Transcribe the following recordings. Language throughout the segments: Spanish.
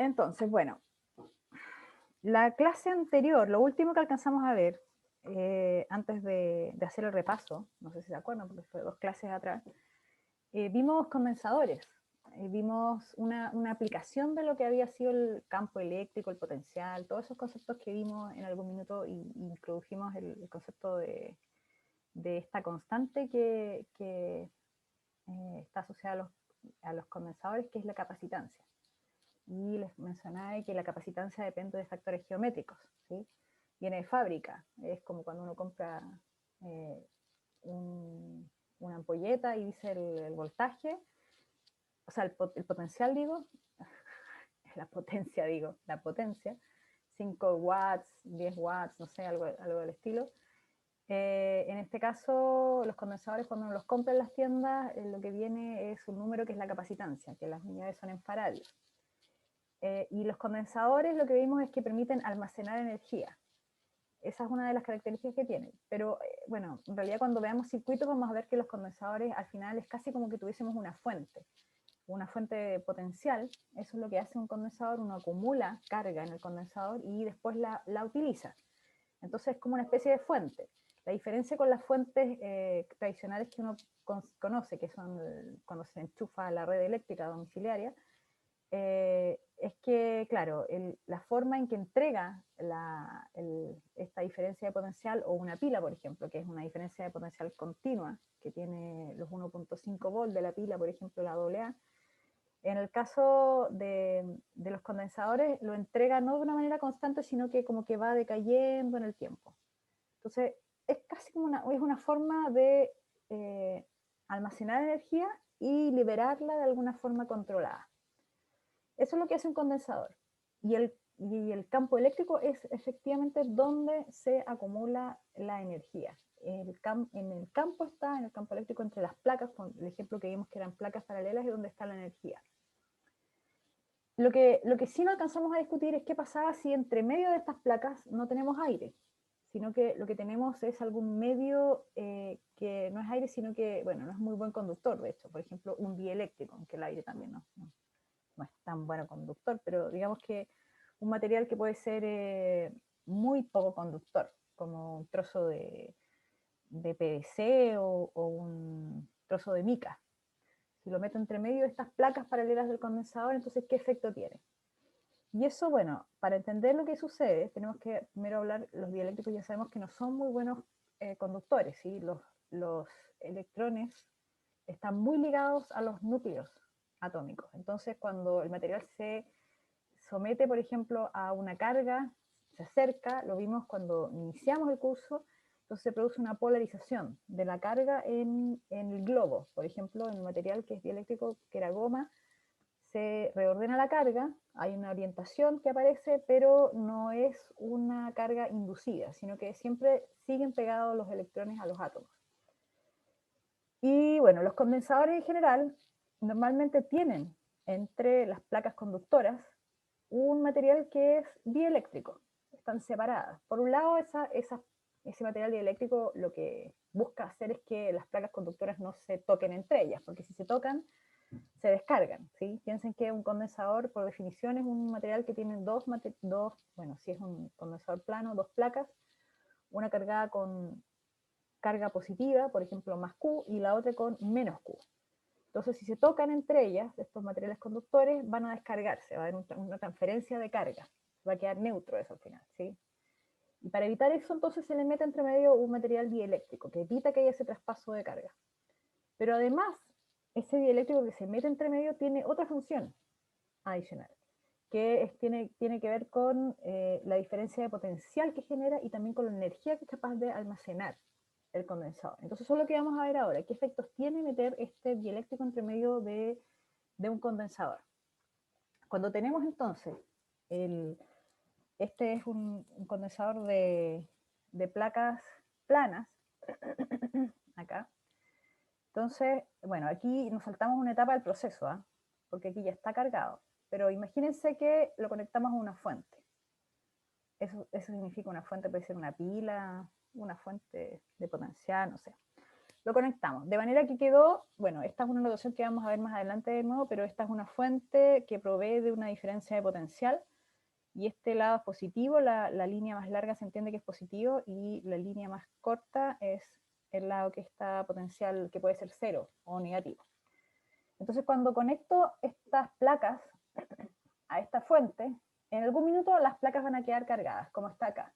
Entonces, bueno, la clase anterior, lo último que alcanzamos a ver, antes de hacer el repaso, no sé si se acuerdan, porque fue 2 clases atrás, vimos condensadores, vimos una aplicación de lo que había sido el campo eléctrico, el potencial, todos esos conceptos que vimos en algún minuto y introdujimos el concepto de esta constante que está asociada a los condensadores, que es la capacitancia. Y les mencionaba que la capacitancia depende de factores geométricos, ¿sí? Viene de fábrica, es como cuando uno compra eh, una ampolleta y dice el voltaje, o sea, el potencial, digo, la potencia, digo, la potencia, 5 watts, 10 watts, no sé, algo del estilo. En este caso, los condensadores, cuando uno los compra en las tiendas, lo que viene es un número que es la capacitancia, que las unidades son en faradios. Y los condensadores lo que vimos es que permiten almacenar energía. Esa es una de las características que tienen. Pero bueno, en realidad cuando veamos circuitos vamos a ver que los condensadores al final es casi como que tuviésemos una fuente potencial. Eso es lo que hace un condensador, uno acumula carga en el condensador y después la utiliza. Entonces es como una especie de fuente. La diferencia con las fuentes tradicionales que uno conoce, que son cuando se enchufa a la red eléctrica domiciliaria, es que, claro, la forma en que entrega esta diferencia de potencial, o una pila, por ejemplo, que es una diferencia de potencial continua, que tiene los 1.5 volt de la pila, por ejemplo, la AA, en el caso de los condensadores, lo entrega no de una manera constante, sino que como que va decayendo en el tiempo. Entonces, es casi como una forma de almacenar energía y liberarla de alguna forma controlada. Eso es lo que hace un condensador. Y el campo eléctrico es efectivamente donde se acumula la energía. En el campo está, en el campo eléctrico, entre las placas, con el ejemplo que vimos que eran placas paralelas, es donde está la energía. Lo que sí no alcanzamos a discutir es qué pasaba si entre medio de estas placas no tenemos aire, sino que lo que tenemos es algún medio que no es aire, sino que, bueno, no es muy buen conductor, de hecho. Por ejemplo, un dieléctrico, aunque el aire también no es tan bueno conductor, pero digamos que un material que puede ser muy poco conductor, como un trozo de PVC o un trozo de mica. Si lo meto entre medio de estas placas paralelas del condensador, entonces, ¿qué efecto tiene? Y eso, bueno, para entender lo que sucede, tenemos que primero hablar, los dieléctricos ya sabemos que no son muy buenos conductores, ¿sí? Los electrones están muy ligados a los núcleos atómicos. Entonces, cuando el material se somete, por ejemplo, a una carga, se acerca, lo vimos cuando iniciamos el curso, entonces se produce una polarización de la carga en el globo. Por ejemplo, en el material que es dieléctrico, que era goma, se reordena la carga, hay una orientación que aparece, pero no es una carga inducida, sino que siempre siguen pegados los electrones a los átomos. Y bueno, los condensadores en general normalmente tienen entre las placas conductoras un material que es dieléctrico, están separadas. Por un lado, ese material dieléctrico lo que busca hacer es que las placas conductoras no se toquen entre ellas, porque si se tocan, se descargan, ¿sí? Piensen que un condensador, por definición, es un material que tiene bueno, si es un condensador plano, dos placas, una cargada con carga positiva, por ejemplo, más Q, y la otra con menos Q. Entonces, si se tocan entre ellas, estos materiales conductores van a descargarse, va a haber una transferencia de carga, va a quedar neutro eso al final, ¿sí? Y para evitar eso, entonces se le mete entre medio un material dieléctrico que evita que haya ese traspaso de carga. Pero además, ese dieléctrico que se mete entre medio tiene otra función adicional, que tiene que ver con la diferencia de potencial que genera y también con la energía que es capaz de almacenar el condensador. Entonces, eso es lo que vamos a ver ahora. ¿Qué efectos tiene meter este dieléctrico entre medio de un condensador? Cuando tenemos entonces, este es un condensador de placas planas, acá. Entonces, bueno, aquí nos saltamos una etapa del proceso, ¿ah? Porque aquí ya está cargado. Pero imagínense que lo conectamos a una fuente. Eso significa una fuente, puede ser una pila, una fuente de potencial, no sé. lo conectamos. De manera que quedó, bueno, esta es una notación que vamos a ver más adelante de nuevo, pero esta es una fuente que provee de una diferencia de potencial, y este lado es positivo, la línea más larga se entiende que es positivo, y la línea más corta es el lado que está potencial, que puede ser cero o negativo. Entonces cuando conecto estas placas a esta fuente, en algún minuto las placas van a quedar cargadas, como está acá.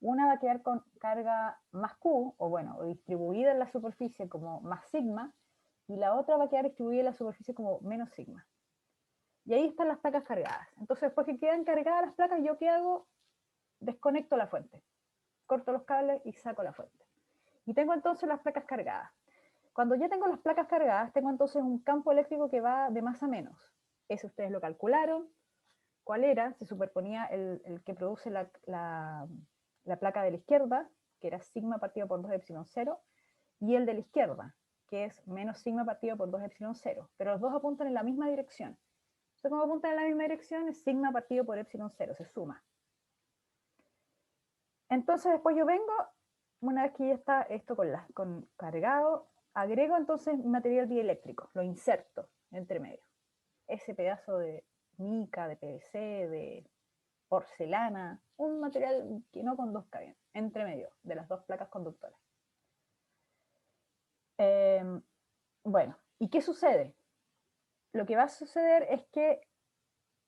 Una va a quedar con carga más Q, o bueno, o distribuida en la superficie como más sigma, y la otra va a quedar distribuida en la superficie como menos sigma. Y ahí están las placas cargadas. Entonces, después que quedan cargadas las placas, ¿yo qué hago? Desconecto la fuente. Corto los cables y saco la fuente. Y tengo entonces las placas cargadas. Cuando ya tengo las placas cargadas, tengo entonces un campo eléctrico que va de más a menos. Ese ustedes lo calcularon. ¿Cuál era? Se superponía el que produce la placa de la izquierda, que era sigma partido por 2 epsilon 0, y el de la izquierda, que es menos sigma partido por 2 epsilon 0. Pero los dos apuntan en la misma dirección. Entonces, como apuntan en la misma dirección, es sigma partido por epsilon 0, se suma. Entonces, después yo vengo, una vez que ya está esto con cargado, agrego entonces material dieléctrico, lo inserto entre medio. Ese pedazo de mica, de PVC, de porcelana, un material que no conduzca bien, entre medio de las dos placas conductoras. Bueno, ¿y qué sucede? Lo que va a suceder es que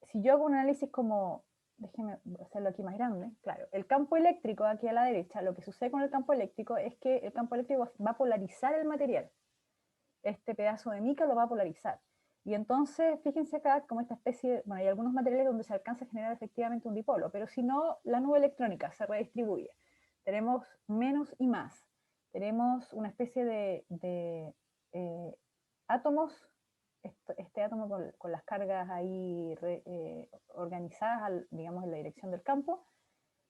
si yo hago un análisis como, déjenme hacerlo aquí más grande, claro, el campo eléctrico aquí a la derecha, lo que sucede con el campo eléctrico es que el campo eléctrico va a polarizar el material. Este pedazo de mica lo va a polarizar. Y entonces, fíjense acá como esta especie, bueno, hay algunos materiales donde se alcanza a generar efectivamente un dipolo, pero si no, la nube electrónica se redistribuye. Tenemos menos y más. Tenemos una especie de átomos, este átomo con las cargas ahí organizadas, digamos, en la dirección del campo,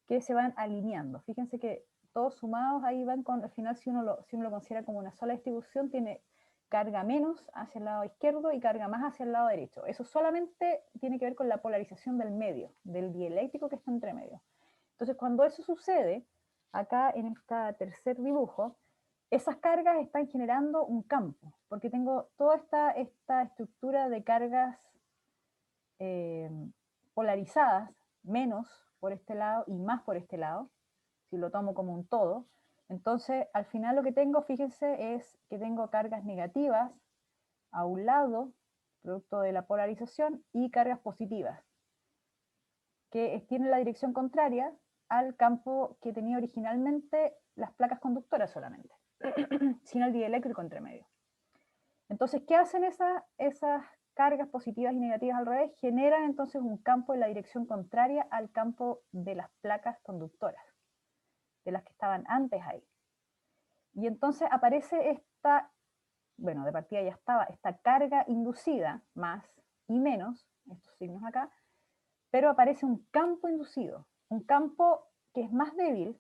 que se van alineando. Fíjense que todos sumados ahí van con, al final si uno lo considera como una sola distribución, tiene carga menos hacia el lado izquierdo y carga más hacia el lado derecho. Eso solamente tiene que ver con la polarización del medio, del dieléctrico que está entre medio. Entonces, cuando eso sucede, acá en este tercer dibujo, esas cargas están generando un campo, porque tengo toda esta estructura de cargas polarizadas, menos por este lado y más por este lado, si lo tomo como un todo. Entonces, al final lo que tengo, fíjense, es que tengo cargas negativas a un lado, producto de la polarización, y cargas positivas, que tienen la dirección contraria al campo que tenía originalmente las placas conductoras solamente, sin el dieléctrico entre medio. Entonces, ¿qué hacen esas cargas positivas y negativas al revés? Generan entonces un campo en la dirección contraria al campo de las placas conductoras, de las que estaban antes ahí. Y entonces aparece esta, bueno, de partida ya estaba, esta carga inducida, más y menos, estos signos acá, pero aparece un campo inducido, un campo que es más débil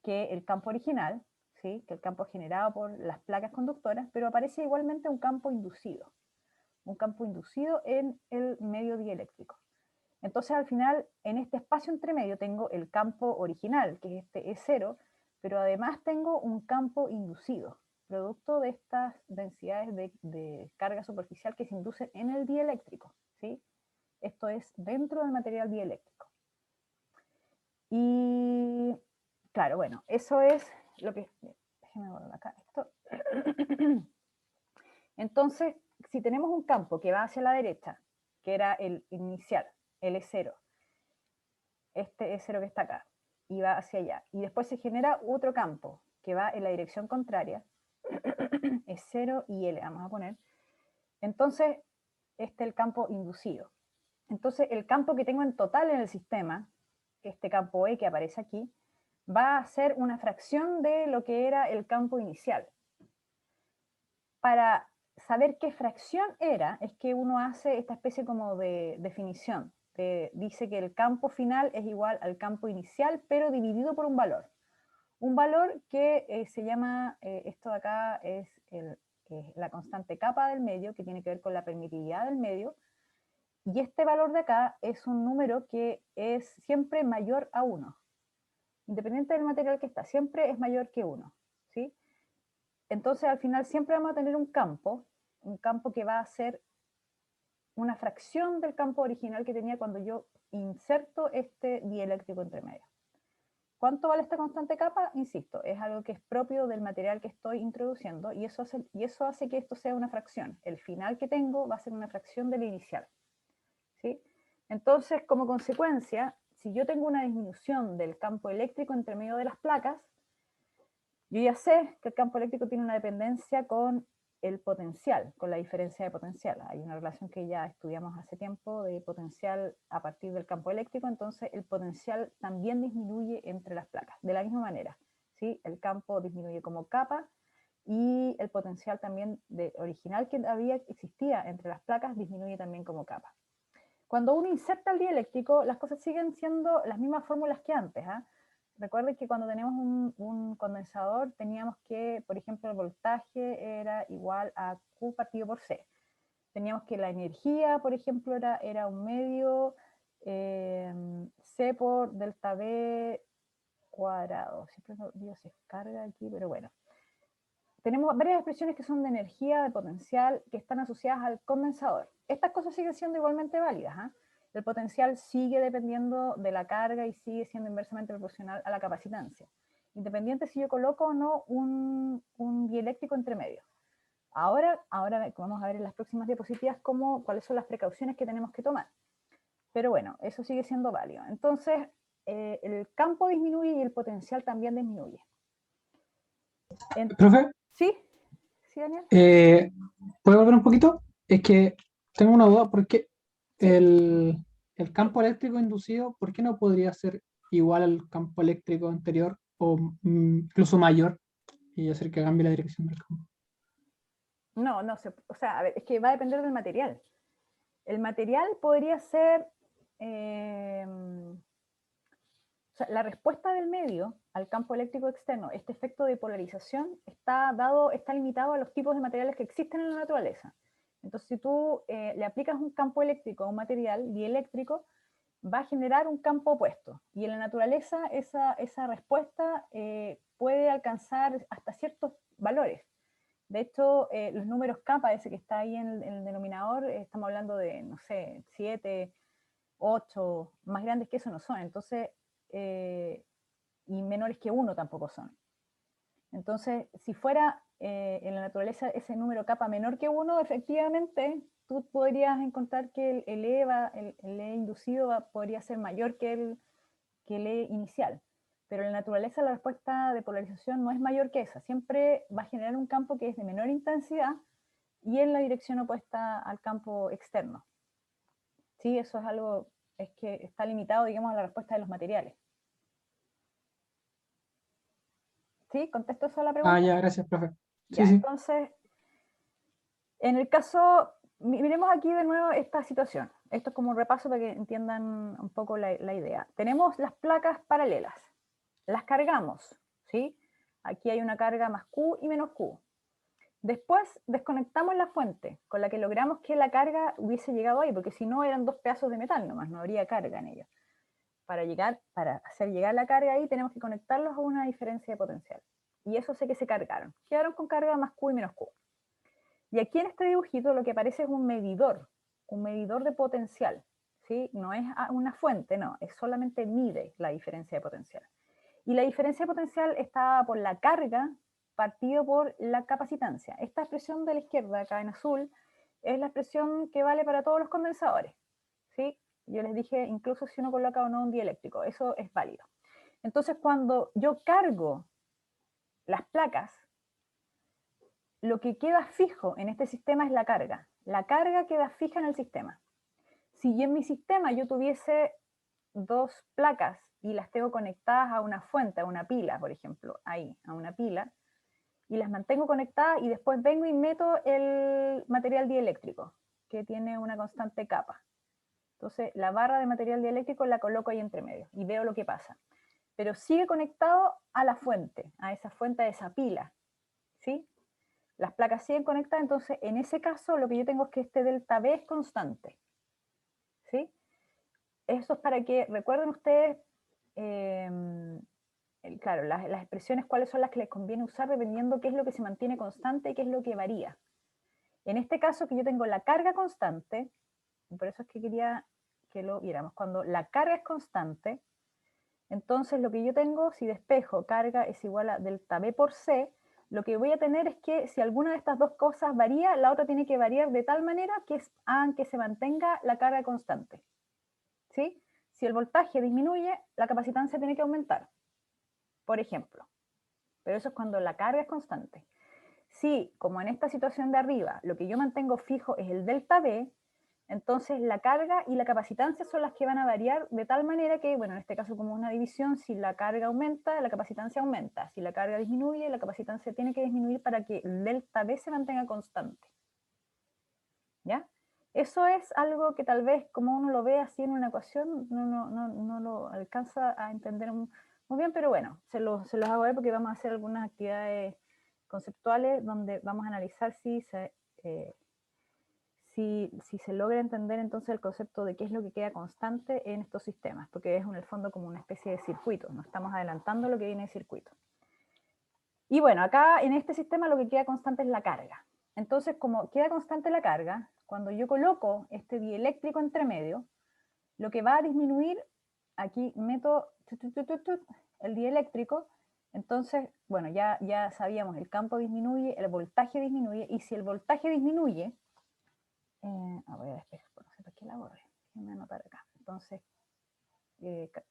que el campo original, ¿sí? Que el campo generado por las placas conductoras, pero aparece igualmente un campo inducido en el medio dieléctrico. Entonces, al final, en este espacio entre medio tengo el campo original, que es este E0, pero además tengo un campo inducido, producto de estas densidades de carga superficial que se inducen en el dieléctrico, ¿sí? Esto es dentro del material dieléctrico. Y, claro, bueno, eso es lo que... Déjenme borrar acá esto. Entonces, si tenemos un campo que va hacia la derecha, que era el inicial, el E0, este E0 que está acá, y va hacia allá, y después se genera otro campo que va en la dirección contraria, E0 y L, vamos a poner, entonces este es el campo inducido. Entonces el campo que tengo en total en el sistema, este campo E que aparece aquí, va a ser una fracción de lo que era el campo inicial. Para saber qué fracción era, es que uno hace esta especie como de definición. Dice que el campo final es igual al campo inicial, pero dividido por un valor. Un valor que se llama, esto de acá es la constante kappa del medio, que tiene que ver con la permitividad del medio, y este valor de acá es un número que es siempre mayor a 1. Independiente del material que está, siempre es mayor que 1, ¿sí? entonces al final siempre vamos a tener un campo que va a ser una fracción del campo original que tenía cuando yo inserto este dieléctrico entre medio. ¿Cuánto vale esta constante capa? Insisto, es algo que es propio del material que estoy introduciendo y eso hace que esto sea una fracción. El final que tengo va a ser una fracción del inicial. ¿Sí? Entonces, como consecuencia, si yo tengo una disminución del campo eléctrico entre medio de las placas, yo ya sé que el campo eléctrico tiene una dependencia con el potencial, con la diferencia de potencial. Hay una relación que ya estudiamos hace tiempo de potencial a partir del campo eléctrico, entonces el potencial también disminuye entre las placas, de la misma manera. ¿Sí? El campo disminuye como capa y el potencial también original que existía entre las placas disminuye también como capa. Cuando uno inserta el dieléctrico, las cosas siguen siendo las mismas fórmulas que antes. Recuerden que cuando tenemos un condensador teníamos que, por ejemplo, el voltaje era igual a Q partido por C. Teníamos que la energía, por ejemplo, era un medio C por delta B cuadrado. Siempre digo se carga aquí, pero bueno. Tenemos varias expresiones que son de energía, de potencial, que están asociadas al condensador. Estas cosas siguen siendo igualmente válidas. El potencial sigue dependiendo de la carga y sigue siendo inversamente proporcional a la capacitancia, independiente si yo coloco o no un dieléctrico entre medio. Ahora vamos a ver en las próximas diapositivas cuáles son las precauciones que tenemos que tomar. Pero bueno, eso sigue siendo válido. Entonces, el campo disminuye y el potencial también disminuye. ¿Profe? ¿Sí? ¿Sí, Daniel? ¿Puedo volver un poquito? Es que tengo una duda, porque ¿Sí? el campo eléctrico inducido, ¿por qué no podría ser igual al campo eléctrico anterior o incluso mayor y hacer que cambie la dirección del campo? No, o sea, a ver, es que va a depender del material. El material podría ser, o sea, la respuesta del medio al campo eléctrico externo, este efecto de polarización, está limitado a los tipos de materiales que existen en la naturaleza. Entonces, si tú le aplicas un campo eléctrico a un material dieléctrico, va a generar un campo opuesto. Y en la naturaleza esa respuesta puede alcanzar hasta ciertos valores. De hecho, los números kappa, ese que está ahí en el denominador, estamos hablando de, no sé, 7, 8, más grandes que eso no son. Entonces, y menores que 1 tampoco son. Entonces, si fuera en la naturaleza ese número kappa menor que 1, efectivamente, tú podrías encontrar que el E inducido podría ser mayor que el E inicial. Pero en la naturaleza la respuesta de polarización no es mayor que esa. Siempre va a generar un campo que es de menor intensidad y en la dirección opuesta al campo externo. Sí, eso es algo, es que está limitado, digamos, a la respuesta de los materiales. ¿Sí? ¿Contesto eso a la pregunta? Ah, ya, gracias, profe. Ya, Sí. entonces, en el caso, miremos aquí de nuevo esta situación. Esto es como un repaso para que entiendan un poco la idea. Tenemos las placas paralelas. Las cargamos, ¿sí? Aquí hay una carga más Q y menos Q. Después desconectamos la fuente con la que logramos que la carga hubiese llegado ahí, porque si no eran dos pedazos de metal nomás, no habría carga en ellos. Para hacer llegar la carga ahí tenemos que conectarlos a una diferencia de potencial. Y eso sé que se cargaron. Quedaron con carga más Q y menos Q. Y aquí en este dibujito lo que aparece es un medidor de potencial. ¿Sí? No es una fuente, no, es solamente mide la diferencia de potencial. Y la diferencia de potencial está por la carga partido por la capacitancia. Esta expresión de la izquierda, acá en azul, es la expresión que vale para todos los condensadores. ¿Sí? Yo les dije, incluso si uno coloca o no un dieléctrico, eso es válido. Entonces, cuando yo cargo las placas, lo que queda fijo en este sistema es la carga. La carga queda fija en el sistema. Si en mi sistema yo tuviese dos placas y las tengo conectadas a una fuente, a una pila, por ejemplo, ahí, a una pila, y las mantengo conectadas y después vengo y meto el material dieléctrico, que tiene una constante capa. Entonces, la barra de material dieléctrico la coloco ahí entre medio y veo lo que pasa. Pero sigue conectado a la fuente, a esa pila, ¿sí? Las placas siguen conectadas, entonces en ese caso lo que yo tengo es que este delta B es constante, ¿sí? Eso es para que recuerden ustedes claro, las expresiones cuáles son las que les conviene usar dependiendo qué es lo que se mantiene constante y qué es lo que varía. En este caso que yo tengo la carga constante, y por eso es que quería que lo viéramos, cuando la carga es constante, entonces lo que yo tengo, si despejo carga es igual a delta B por C, lo que voy a tener es que si alguna de estas dos cosas varía, la otra tiene que variar de tal manera que hagan que se mantenga la carga constante. ¿Sí? Si el voltaje disminuye, la capacitancia tiene que aumentar, por ejemplo. Pero eso es cuando la carga es constante. Si, como en esta situación de arriba, lo que yo mantengo fijo es el delta B, entonces la carga y la capacitancia son las que van a variar de tal manera que, bueno, en este caso como una división, si la carga aumenta, la capacitancia aumenta. Si la carga disminuye, la capacitancia tiene que disminuir para que el delta B se mantenga constante. ¿Ya? Eso es algo que tal vez como uno lo ve así en una ecuación, no lo alcanza a entender muy bien, pero bueno, se los hago ver porque vamos a hacer algunas actividades conceptuales donde vamos a analizar si se logra entender entonces el concepto de qué es lo que queda constante en estos sistemas, porque es en el fondo como una especie de circuito, nos estamos adelantando lo que viene de circuito. Y bueno, acá en este sistema lo que queda constante es la carga. Entonces, como queda constante la carga, cuando yo coloco este dieléctrico entre medio, lo que va a disminuir, aquí meto el dieléctrico, entonces, bueno, ya sabíamos, el campo disminuye, el voltaje disminuye, y si el voltaje disminuye, voy a despejar, no sé por qué la borré, déjenme anotar acá. Entonces,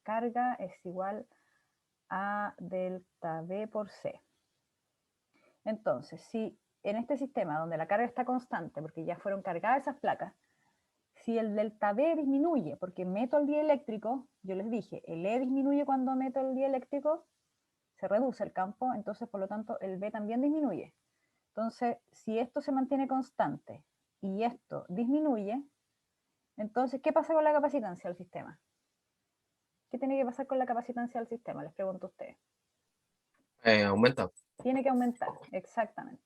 carga es igual a delta B por C. Entonces, si en este sistema donde la carga está constante, porque ya fueron cargadas esas placas, si el delta B disminuye, porque meto el dieléctrico, yo les dije, el E disminuye cuando meto el dieléctrico, se reduce el campo, entonces por lo tanto el B también disminuye. Entonces, si esto se mantiene constante y esto disminuye, entonces, ¿qué pasa con la capacitancia del sistema? ¿Qué tiene que pasar con la capacitancia del sistema? Les pregunto a ustedes. Aumenta. Tiene que aumentar, exactamente.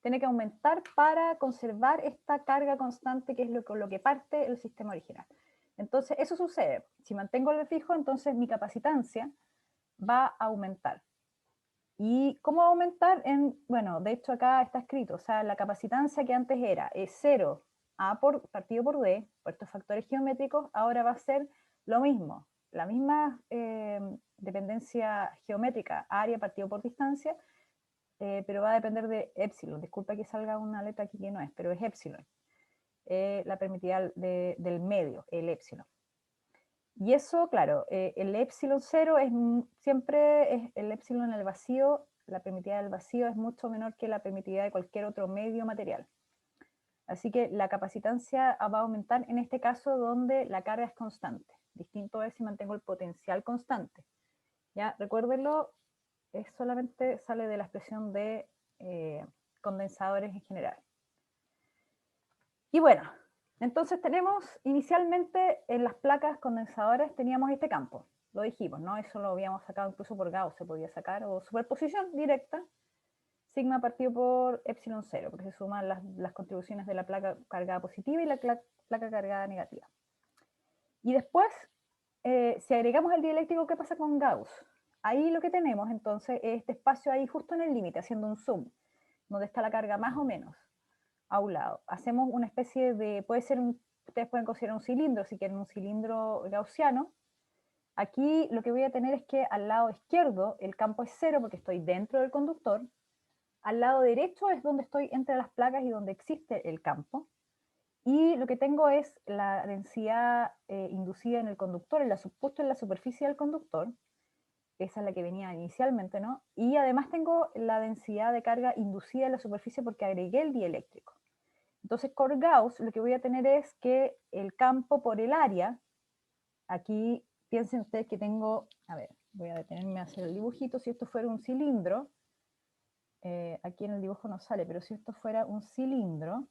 Tiene que aumentar para conservar esta carga constante que es con lo que parte el sistema original. Entonces, eso sucede. Si mantengo el fijo, entonces mi capacitancia va a aumentar. ¿Y cómo va a aumentar? Bueno, de hecho acá está escrito, o sea, la capacitancia que antes era 0 A partido por D, por estos factores geométricos, ahora va a ser lo mismo, la misma dependencia geométrica, área partido por distancia, pero va a depender de epsilon. Disculpa que salga una letra aquí que no es, pero es epsilon. La permitividad del medio, el epsilon. Y eso, claro, el epsilon 0 siempre es el epsilon en el vacío, la permitividad del vacío es mucho menor que la permitividad de cualquier otro medio material. Así que la capacitancia va a aumentar en este caso donde la carga es constante. Distinto es si mantengo el potencial constante. Ya, recuérdenlo, solamente sale de la expresión de condensadores en general. Y bueno, entonces tenemos inicialmente en las placas condensadoras teníamos este campo, lo dijimos, ¿no? Eso lo habíamos sacado incluso por Gauss, se podía sacar, o superposición directa, sigma partido por epsilon 0, porque se suman las contribuciones de la placa cargada positiva y la placa cargada negativa. Y después, si agregamos el dieléctrico, ¿qué pasa con Gauss? Ahí lo que tenemos entonces es este espacio ahí justo en el límite, haciendo un zoom, donde está la carga más o menos a un lado. Hacemos una especie de, ustedes pueden considerar un cilindro, si quieren un cilindro gaussiano. Aquí lo que voy a tener es que al lado izquierdo el campo es 0 porque estoy dentro del conductor. Al lado derecho es donde estoy entre las placas y donde existe el campo. Y lo que tengo es la densidad inducida en el conductor, puesto en la superficie del conductor. Esa es la que venía inicialmente, ¿no? Y además tengo la densidad de carga inducida en la superficie porque agregué el dieléctrico. Entonces, con Gauss lo que voy a tener es que el campo por el área, aquí piensen ustedes que tengo, a ver, voy a detenerme a hacer el dibujito, si esto fuera un cilindro, aquí en el dibujo no sale, pero si esto fuera un cilindro,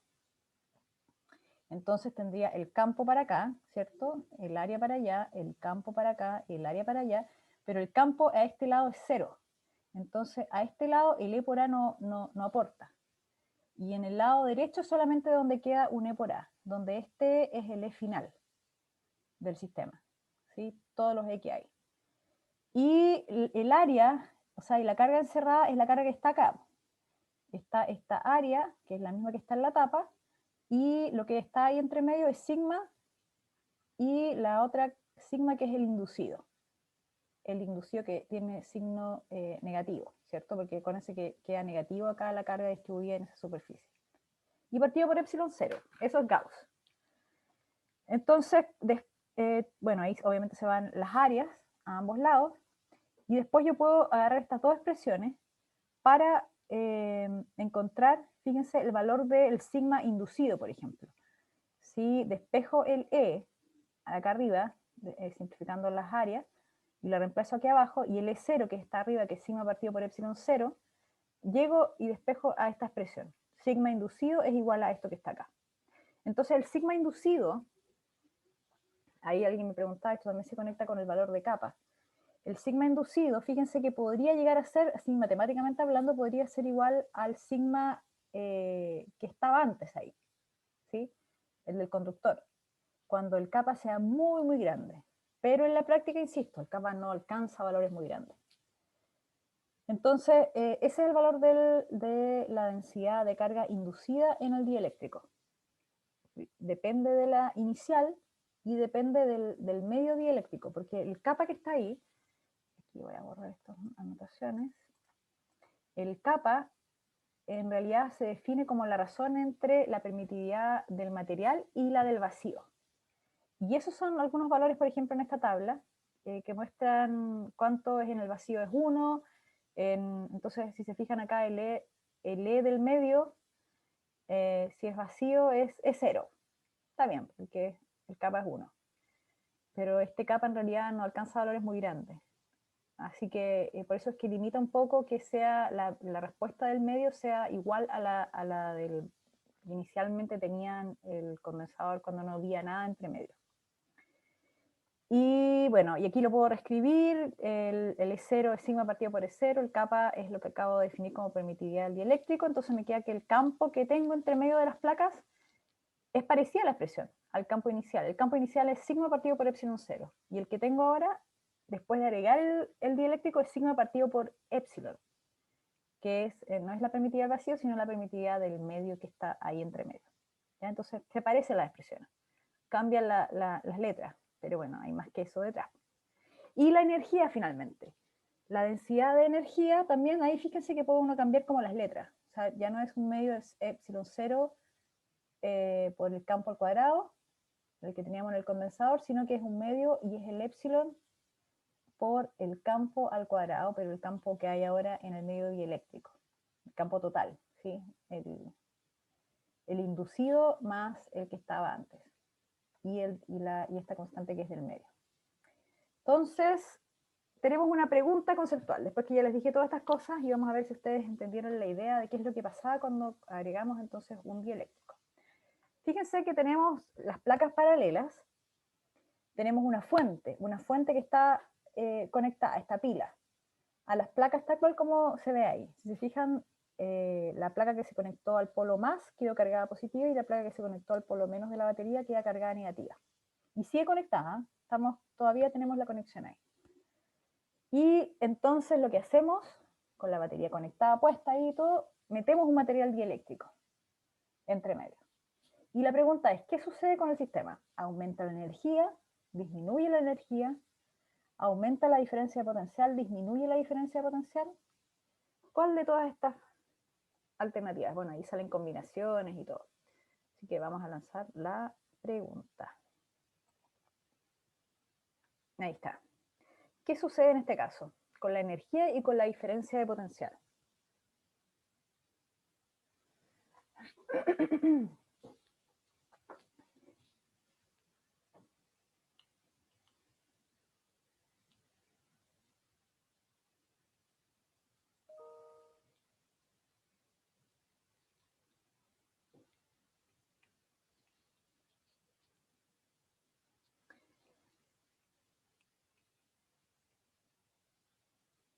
entonces tendría el campo para acá, ¿cierto? El área para allá, el campo para acá, el área para allá, pero el campo a este lado es 0. Entonces, a este lado el E por A no aporta. Y en el lado derecho solamente donde queda un E por A, donde este es el E final del sistema, ¿sí? Todos los E que hay. Y el área, o sea, y la carga encerrada es la carga que está acá. Está esta área, que es la misma que está en la tapa, y lo que está ahí entre medio es sigma, y la otra sigma que es el inducido que tiene signo negativo, ¿cierto? Porque con ese que queda negativo acá la carga distribuida en esa superficie. Y partido por epsilon 0, eso es Gauss. Entonces, bueno, ahí obviamente se van las áreas a ambos lados, y después yo puedo agarrar estas dos expresiones para encontrar, fíjense, el valor del sigma inducido, por ejemplo. Si despejo el E acá arriba, simplificando las áreas, y lo reemplazo aquí abajo, y el E0 que está arriba, que es sigma partido por epsilon 0, llego y despejo a esta expresión. Sigma inducido es igual a esto que está acá. Entonces el sigma inducido, ahí alguien me preguntaba, esto también se conecta con el valor de capa. El sigma inducido, fíjense que podría llegar a ser, así matemáticamente hablando, podría ser igual al sigma que estaba antes ahí, ¿sí? El del conductor, cuando el kappa sea muy, muy grande. Pero en la práctica, insisto, el kappa no alcanza valores muy grandes. Entonces, ese es el valor de la densidad de carga inducida en el dieléctrico. Depende de la inicial y depende del medio dieléctrico, porque el kappa que está ahí, aquí voy a borrar estas anotaciones, el kappa en realidad se define como la razón entre la permitividad del material y la del vacío. Y esos son algunos valores, por ejemplo, en esta tabla, que muestran cuánto es en el vacío es 1. Entonces, si se fijan acá, el E del medio, si es vacío, es 0. Está bien, porque el kappa es 1. Pero este kappa en realidad no alcanza valores muy grandes. Así que por eso es que limita un poco que sea la respuesta del medio sea igual a la del que inicialmente tenían el condensador cuando no había nada entre medio. Y bueno, y aquí lo puedo reescribir, el E0 es sigma partido por E0, el kappa es lo que acabo de definir como permitividad del dieléctrico, entonces me queda que el campo que tengo entre medio de las placas es parecida a la expresión, al campo inicial. El campo inicial es sigma partido por epsilon 0, y el que tengo ahora, después de agregar el dieléctrico, es sigma partido por epsilon, que no es la permitividad del vacío, sino la permitividad del medio que está ahí entre medio. ¿Ya? Entonces se parecen las expresiones, cambian las letras, pero bueno, hay más que eso detrás. Y la energía finalmente. La densidad de energía también, ahí fíjense que puede uno cambiar como las letras. O sea, ya no es un medio, es epsilon 0 por el campo al cuadrado, el que teníamos en el condensador, sino que es un medio y es el epsilon por el campo al cuadrado, pero el campo que hay ahora en el medio dieléctrico. El campo total, ¿sí? El inducido más el que estaba antes. Y esta constante que es del medio. Entonces, tenemos una pregunta conceptual. Después que ya les dije todas estas cosas, y vamos a ver si ustedes entendieron la idea de qué es lo que pasaba cuando agregamos entonces un dieléctrico. Fíjense que tenemos las placas paralelas, tenemos una fuente que está conectada, esta pila, a las placas tal cual como se ve ahí. Si se fijan, la placa que se conectó al polo más quedó cargada positiva y la placa que se conectó al polo menos de la batería queda cargada negativa. Y sigue conectada, todavía tenemos la conexión ahí. Y entonces lo que hacemos, con la batería conectada puesta ahí y todo, metemos un material dieléctrico entre medio. Y la pregunta es, ¿qué sucede con el sistema? ¿Aumenta la energía? ¿Disminuye la energía? ¿Aumenta la diferencia de potencial? ¿Disminuye la diferencia de potencial? ¿Cuál de todas estas alternativas? Bueno, ahí salen combinaciones y todo. Así que vamos a lanzar la pregunta. Ahí está. ¿Qué sucede en este caso? Con la energía y con la diferencia de potencial.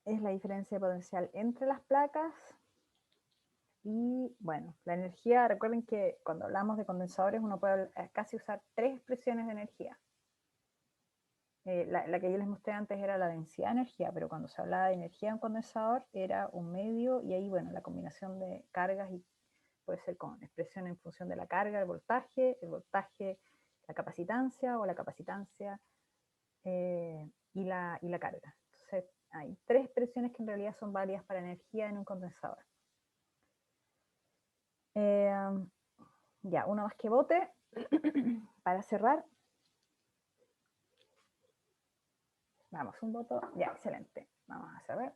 Es la diferencia de potencial entre las placas. Y bueno, la energía, recuerden que cuando hablamos de condensadores uno puede casi usar 3 expresiones de energía. La que yo les mostré antes era la densidad de energía, pero cuando se hablaba de energía en un condensador era un medio, y ahí, bueno, la combinación de cargas y puede ser con expresión en función de la carga, el voltaje, la capacitancia o la capacitancia y la carga. Entonces, hay tres expresiones que en realidad son válidas para energía en un condensador. Ya, uno más que bote para cerrar. Vamos, un voto. Ya, excelente. Vamos a cerrar.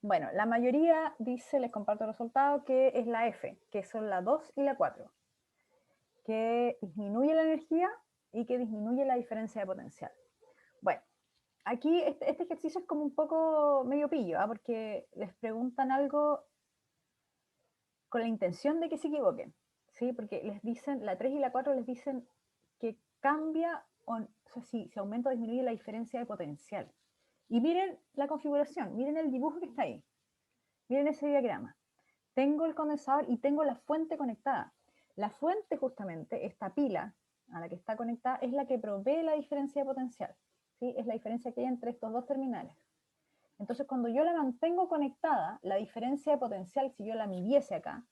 Bueno, la mayoría dice, les comparto el resultado, que es la F, que son la 2 y la 4, que disminuye la energía y que disminuye la diferencia de potencial. Bueno, aquí este ejercicio es como un poco medio pillo, ¿eh? Porque les preguntan algo con la intención de que se equivoquen, ¿sí? Porque les dicen, la 3 y la 4 les dicen que cambia, o sea, si aumenta o disminuye la diferencia de potencial. Y miren la configuración, miren el dibujo que está ahí, miren ese diagrama. Tengo el condensador y tengo la fuente conectada. La fuente, justamente, esta pila a la que está conectada, es la que provee la diferencia de potencial, ¿sí? Es la diferencia que hay entre estos dos terminales. Entonces, cuando yo la mantengo conectada, la diferencia de potencial, si yo la midiese acá,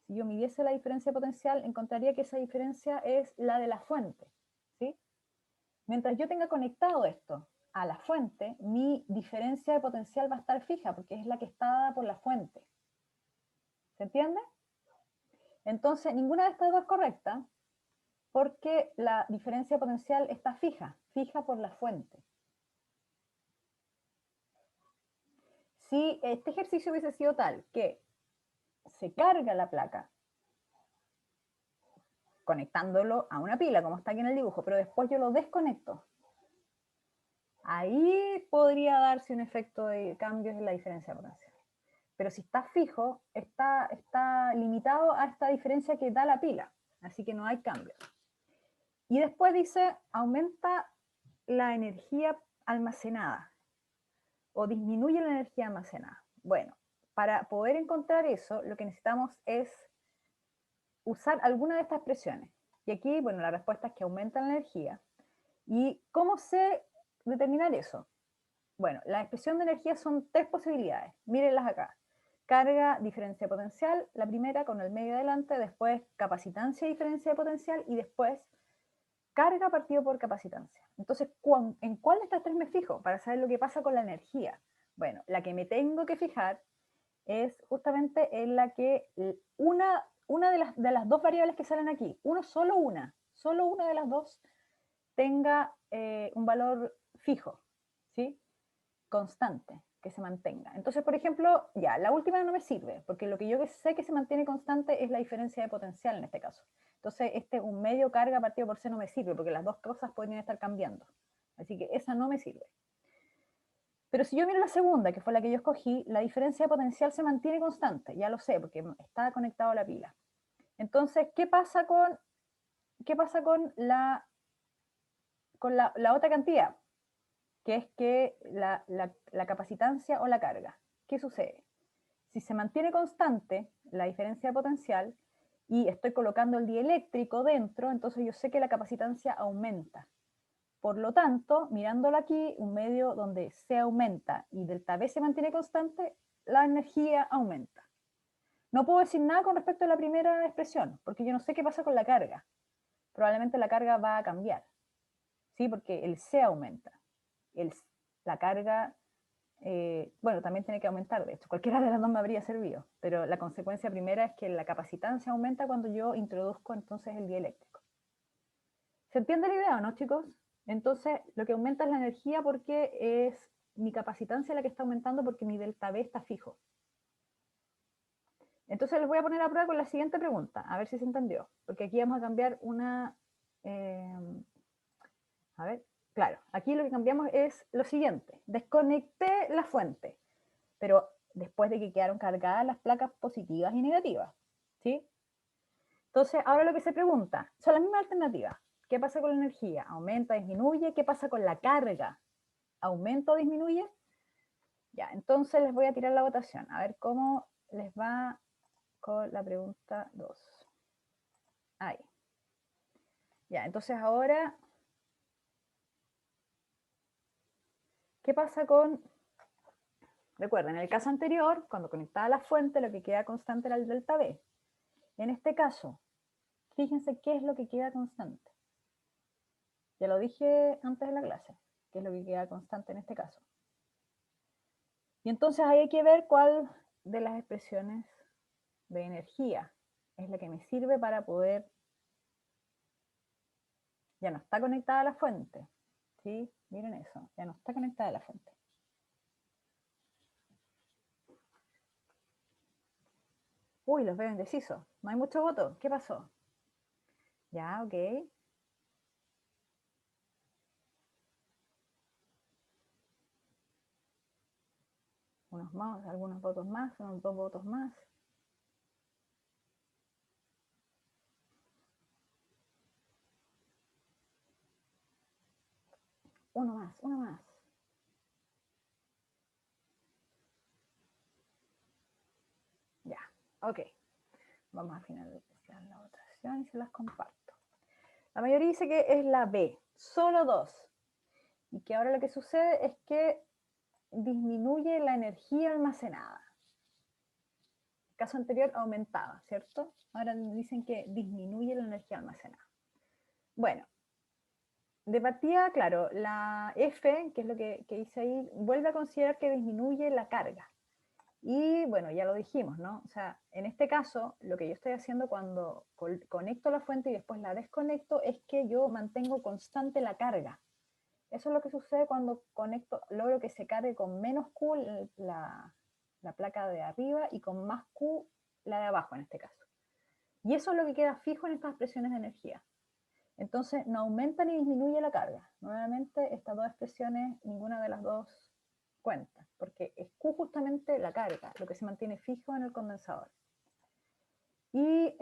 si yo midiese la diferencia de potencial, encontraría que esa diferencia es la de la fuente, ¿sí? Mientras yo tenga conectado esto a la fuente, mi diferencia de potencial va a estar fija, porque es la que está dada por la fuente. ¿Se entiende? Entonces, ninguna de estas dos es correcta, porque la diferencia de potencial está fija por la fuente. Si este ejercicio hubiese sido tal que se carga la placa conectándolo a una pila, como está aquí en el dibujo, pero después yo lo desconecto, ahí podría darse un efecto de cambios en la diferencia de potencial. Pero si está fijo, está limitado a esta diferencia que da la pila, así que no hay cambios. Y después dice, aumenta la energía almacenada o disminuye la energía almacenada. Bueno, para poder encontrar eso, lo que necesitamos es usar alguna de estas expresiones. Y aquí, bueno, la respuesta es que aumenta la energía. ¿Y cómo sé determinar eso? Bueno, la expresión de energía son tres posibilidades. Mírenlas acá. Carga, diferencia de potencial, la primera con el medio adelante, después capacitancia, diferencia de potencial, y después carga partido por capacitancia. Entonces, ¿en cuál de estas tres me fijo para saber lo que pasa con la energía? Bueno, la que me tengo que fijar es justamente en la que una de las dos variables que salen aquí, solo una de las dos tenga un valor fijo, ¿sí? Constante, que se mantenga. Entonces, por ejemplo, ya, la última no me sirve, porque lo que yo sé que se mantiene constante es la diferencia de potencial en este caso. Entonces, un medio carga partido por C no me sirve, porque las dos cosas podrían estar cambiando. Así que esa no me sirve. Pero si yo miro la segunda, que fue la que yo escogí, la diferencia de potencial se mantiene constante, ya lo sé, porque está conectado a la pila. Entonces, ¿qué pasa con la otra cantidad? Que es que la capacitancia o la carga. ¿Qué sucede? Si se mantiene constante la diferencia de potencial y estoy colocando el dieléctrico dentro, entonces yo sé que la capacitancia aumenta. Por lo tanto, mirándolo aquí, un medio donde C aumenta y delta V se mantiene constante, la energía aumenta. No puedo decir nada con respecto a la primera expresión, porque yo no sé qué pasa con la carga. Probablemente la carga va a cambiar, ¿sí? Porque el C aumenta. La carga, bueno, también tiene que aumentar, de hecho, cualquiera de las dos me habría servido, pero la consecuencia primera es que la capacitancia aumenta cuando yo introduzco entonces el dieléctrico. ¿Se entiende la idea o no, chicos? Entonces, lo que aumenta es la energía porque es mi capacitancia la que está aumentando porque mi delta V está fijo. Entonces les voy a poner a prueba con la siguiente pregunta, a ver si se entendió, porque aquí vamos a cambiar una... a ver, claro, aquí lo que cambiamos es lo siguiente. Desconecté la fuente, pero después de que quedaron cargadas las placas positivas y negativas, ¿sí? Entonces, ahora lo que se pregunta, son las mismas alternativas. ¿Qué pasa con la energía? ¿Aumenta, disminuye? ¿Qué pasa con la carga? ¿Aumenta o disminuye? Ya, entonces les voy a tirar la votación, a ver cómo les va con la pregunta 2. Ahí. Ya, entonces ahora ¿qué pasa con... Recuerden, en el caso anterior, cuando conectaba la fuente, lo que queda constante era el delta V. En este caso, fíjense qué es lo que queda constante. Ya lo dije antes de la clase, qué es lo que queda constante en este caso. Y entonces ahí hay que ver cuál de las expresiones de energía es la que me sirve para poder... Ya no está conectada a la fuente, ¿sí? Miren eso, ya no está conectada a la fuente. Uy, los veo indecisos. No hay mucho voto. ¿Qué pasó? Ya, ok. Unos más, algunos votos más, unos 2 votos más. Uno más, uno más. Ya, ok. Vamos a finalizar la votación y se las comparto. La mayoría dice que es la B, solo 2. Y que ahora lo que sucede es que disminuye la energía almacenada. El caso anterior aumentaba, ¿cierto? Ahora dicen que disminuye la energía almacenada. Bueno, de partida, claro, la F, que es lo que hice ahí, vuelve a considerar que disminuye la carga. Y bueno, ya lo dijimos, ¿no? O sea, en este caso, lo que yo estoy haciendo cuando conecto la fuente y después la desconecto es que yo mantengo constante la carga. Eso es lo que sucede cuando conecto, logro que se cargue con menos Q la placa de arriba y con más Q la de abajo en este caso. Y eso es lo que queda fijo en estas expresiones de energía. Entonces, no aumenta ni disminuye la carga. Nuevamente, estas dos expresiones, ninguna de las dos cuenta, porque es Q justamente la carga, lo que se mantiene fijo en el condensador. Y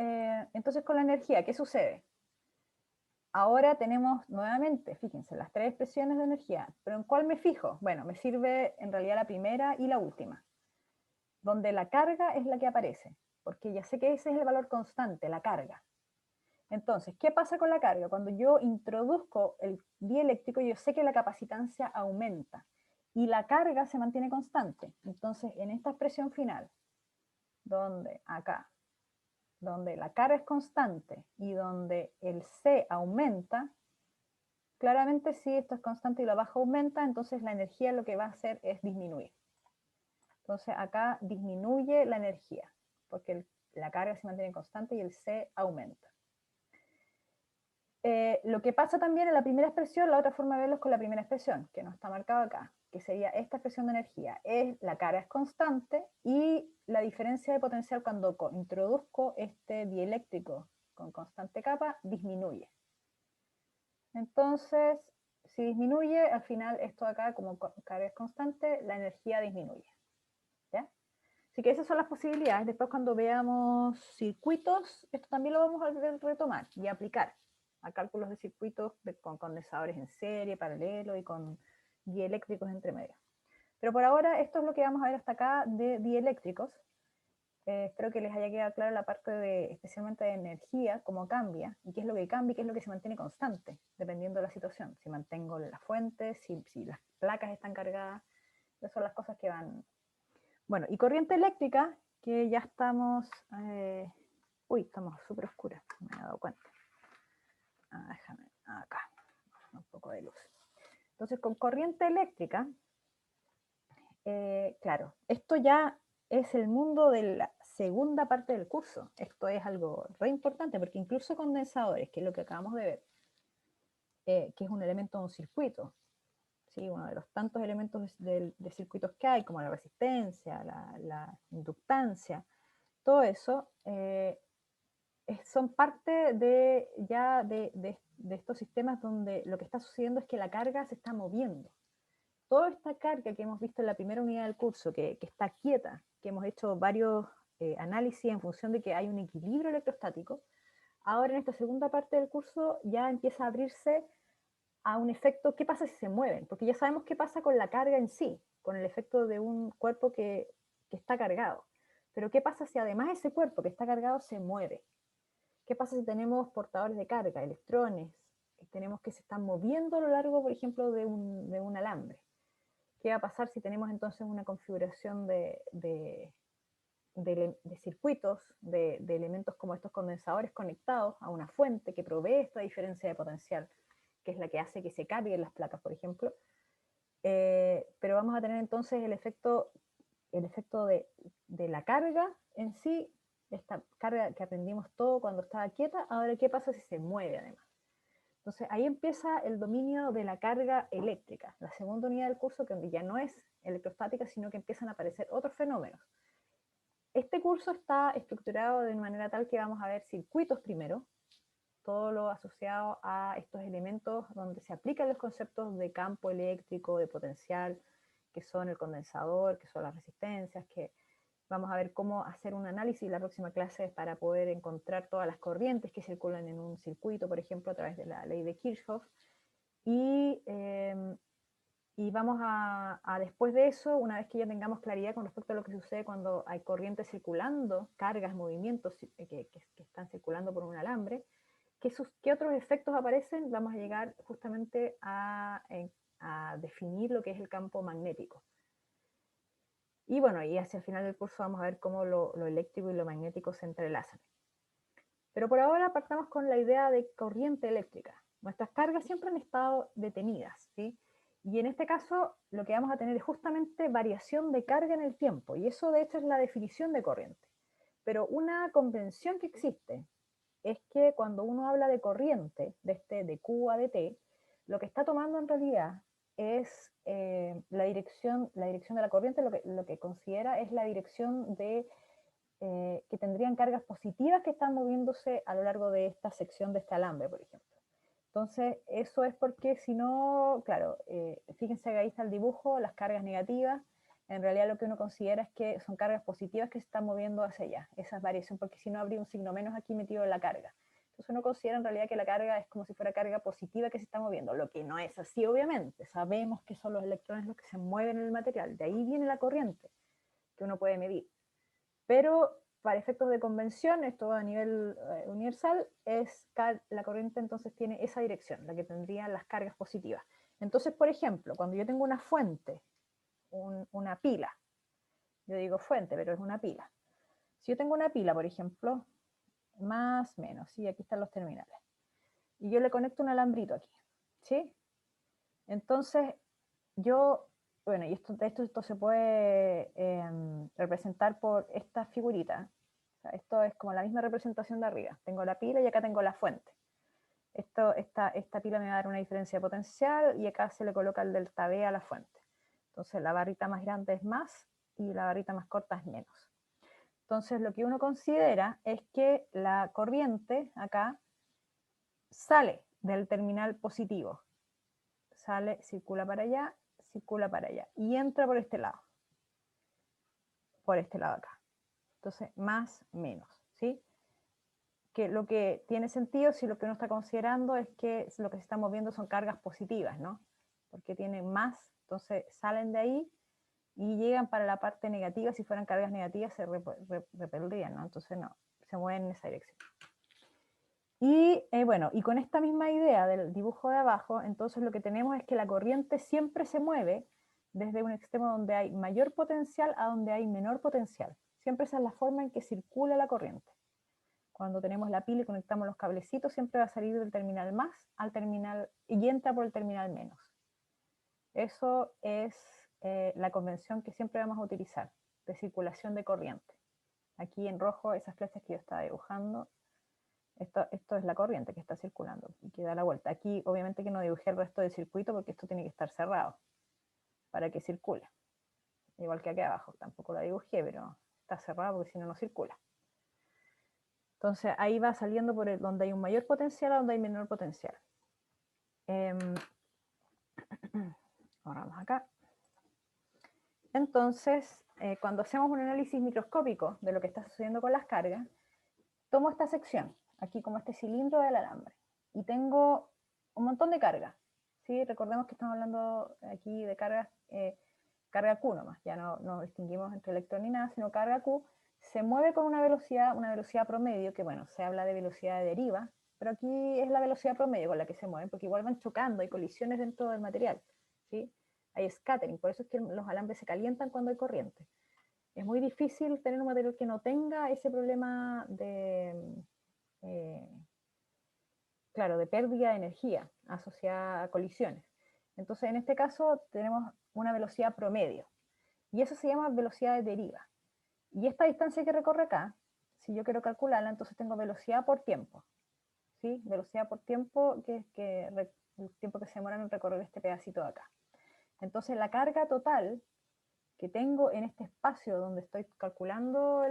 entonces con la energía, ¿qué sucede? Ahora tenemos nuevamente, fíjense, las 3 expresiones de energía, pero ¿en cuál me fijo? Bueno, me sirve en realidad la primera y la última, donde la carga es la que aparece, porque ya sé que ese es el valor constante, la carga. Entonces, ¿qué pasa con la carga? Cuando yo introduzco el dieléctrico, yo sé que la capacitancia aumenta y la carga se mantiene constante. Entonces, en esta expresión final, donde acá, donde la carga es constante y donde el C aumenta, claramente si esto es constante y la baja aumenta, entonces la energía lo que va a hacer es disminuir. Entonces acá disminuye la energía, porque la carga se mantiene constante y el C aumenta. Lo que pasa también en la primera expresión, la otra forma de verlo es con la primera expresión, que no está marcado acá, que sería esta expresión de energía. La carga es constante y la diferencia de potencial cuando introduzco este dieléctrico con constante capa disminuye. Entonces, si disminuye, al final esto acá, como carga es constante, la energía disminuye. ¿Ya? Así que esas son las posibilidades. Después cuando veamos circuitos, esto también lo vamos a retomar y aplicar a cálculos de circuitos con condensadores en serie, paralelo y con dieléctricos entre medio. Pero por ahora esto es lo que vamos a ver hasta acá de dieléctricos. Espero que les haya quedado clara la parte de, especialmente de energía, cómo cambia, y qué es lo que cambia y qué es lo que se mantiene constante, dependiendo de la situación. Si mantengo la fuente, si las placas están cargadas, esas son las cosas que van. Bueno, y corriente eléctrica, que ya estamos... uy, estamos súper oscuras, no me he dado cuenta. Déjame, acá, un poco de luz. Entonces, con corriente eléctrica, claro, esto ya es el mundo de la segunda parte del curso. Esto es algo re importante, porque incluso condensadores, que es lo que acabamos de ver, que es un elemento de un circuito, ¿sí? Uno de los tantos elementos de circuitos que hay, como la resistencia, la inductancia, todo eso son parte de estos sistemas donde lo que está sucediendo es que la carga se está moviendo. Toda esta carga que hemos visto en la primera unidad del curso, que está quieta, que hemos hecho varios análisis en función de que hay un equilibrio electrostático, ahora en esta segunda parte del curso ya empieza a abrirse a un efecto, ¿qué pasa si se mueven? Porque ya sabemos qué pasa con la carga en sí, con el efecto de un cuerpo que está cargado. Pero ¿qué pasa si además ese cuerpo que está cargado se mueve? ¿Qué pasa si tenemos portadores de carga, electrones, tenemos que se están moviendo a lo largo, por ejemplo, de un alambre? ¿Qué va a pasar si tenemos entonces una configuración de circuitos, de elementos como estos condensadores conectados a una fuente que provee esta diferencia de potencial, que es la que hace que se carguen las placas, por ejemplo? Pero vamos a tener entonces el efecto de la carga en sí, esta carga que aprendimos todo cuando estaba quieta. Ahora, ¿qué pasa si se mueve además? Entonces ahí empieza el dominio de la carga eléctrica, la segunda unidad del curso, que ya no es electrostática, sino que empiezan a aparecer otros fenómenos. Este curso está estructurado de manera tal que vamos a ver circuitos primero, todo lo asociado a estos elementos donde se aplican los conceptos de campo eléctrico, de potencial, que son el condensador, que son las resistencias, que vamos a ver cómo hacer un análisis la próxima clase para poder encontrar todas las corrientes que circulan en un circuito, por ejemplo, a través de la ley de Kirchhoff. Y vamos a después de eso, una vez que ya tengamos claridad con respecto a lo que sucede cuando hay corrientes circulando, cargas, movimientos que están circulando por un alambre, ¿qué otros efectos aparecen? Vamos a llegar justamente a definir lo que es el campo magnético. Y bueno, y hacia el final del curso vamos a ver cómo lo eléctrico y lo magnético se entrelazan. Pero por ahora partamos con la idea de corriente eléctrica. Nuestras cargas siempre han estado detenidas, ¿sí? Y en este caso lo que vamos a tener es justamente variación de carga en el tiempo, y eso de hecho es la definición de corriente. Pero una convención que existe es que cuando uno habla de corriente, de Q a dt, lo que está tomando en realidad es la dirección de la corriente, lo que considera es la dirección que tendrían cargas positivas que están moviéndose a lo largo de esta sección de este alambre, por ejemplo. Entonces, eso es porque si no, claro, fíjense que ahí está el dibujo, las cargas negativas, en realidad lo que uno considera es que son cargas positivas que se están moviendo hacia allá, esa es variación, porque si no habría un signo menos aquí metido en la carga. Entonces uno considera en realidad que la carga es como si fuera carga positiva que se está moviendo, lo que no es así obviamente, sabemos que son los electrones los que se mueven en el material, de ahí viene la corriente que uno puede medir. Pero para efectos de convención, esto a nivel universal, la corriente entonces tiene esa dirección, la que tendrían las cargas positivas. Entonces, por ejemplo, cuando yo tengo una fuente, una pila, yo digo fuente, pero es una pila. Si yo tengo una pila, por ejemplo, más menos, ¿sí? Aquí están los terminales, y yo le conecto un alambrito aquí, ¿sí? Entonces, bueno, y esto se puede representar por esta figurita. O sea, esto es como la misma representación de arriba. Tengo la pila y acá tengo la fuente. Esta pila me va a dar una diferencia de potencial y acá se le coloca el delta V a la fuente. Entonces la barrita más grande es más y la barrita más corta es menos. Entonces lo que uno considera es que la corriente acá sale del terminal positivo. Sale, circula para allá y entra por este lado acá. Entonces, más, menos, ¿sí? Que lo que tiene sentido si lo que uno está considerando es que lo que se está moviendo son cargas positivas, ¿no? Porque tienen más, entonces salen de ahí y llegan para la parte negativa. Si fueran cargas negativas se repelirían, ¿no? Entonces no, se mueven en esa dirección. Y bueno, y con esta misma idea del dibujo de abajo, entonces lo que tenemos es que la corriente siempre se mueve desde un extremo donde hay mayor potencial a donde hay menor potencial. Siempre esa es la forma en que circula la corriente. Cuando tenemos la pila y conectamos los cablecitos, siempre va a salir del terminal más al terminal y entra por el terminal menos. Eso es la convención que siempre vamos a utilizar, de circulación de corriente. Aquí en rojo, esas flechas que yo estaba dibujando, esto es la corriente que está circulando y que da la vuelta. Aquí obviamente que no dibujé el resto del circuito porque esto tiene que estar cerrado para que circule. Igual que aquí abajo, tampoco la dibujé, pero está cerrado porque si no, no circula. Entonces ahí va saliendo por donde hay un mayor potencial a donde hay menor potencial. Ahorramos acá. Entonces, cuando hacemos un análisis microscópico de lo que está sucediendo con las cargas, tomo esta sección, aquí como este cilindro del alambre, y tengo un montón de cargas, ¿sí? Recordemos que estamos hablando aquí de carga Q nomás, ya no distinguimos entre electrón ni nada, sino carga Q, se mueve con una velocidad promedio, que bueno, se habla de velocidad de deriva, pero aquí es la velocidad promedio con la que se mueven, porque igual van chocando, hay colisiones dentro del material, ¿sí? hay scattering, por eso es que los alambres se calientan cuando hay corriente. Es muy difícil tener un material que no tenga ese problema de, claro, de pérdida de energía asociada a colisiones. Entonces, en este caso, tenemos una velocidad promedio, y eso se llama velocidad de deriva. Y esta distancia que recorre acá, si yo quiero calcularla, entonces tengo velocidad por tiempo, ¿sí? Velocidad por tiempo, que es el tiempo que se demora en recorrer este pedacito de acá. Entonces, la carga total que tengo en este espacio donde estoy calculando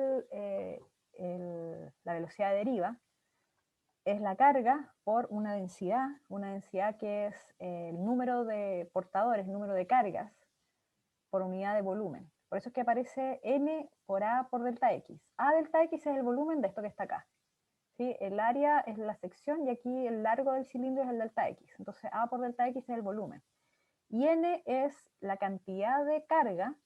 la velocidad de deriva, es la carga por una densidad que es el número de portadores, el número de cargas por unidad de volumen. Por eso es que aparece N por A por delta X. A delta X es el volumen de esto que está acá, ¿sí? El área es la sección y aquí el largo del cilindro es el delta X. Entonces A por delta X es el volumen. Y N es la cantidad de carga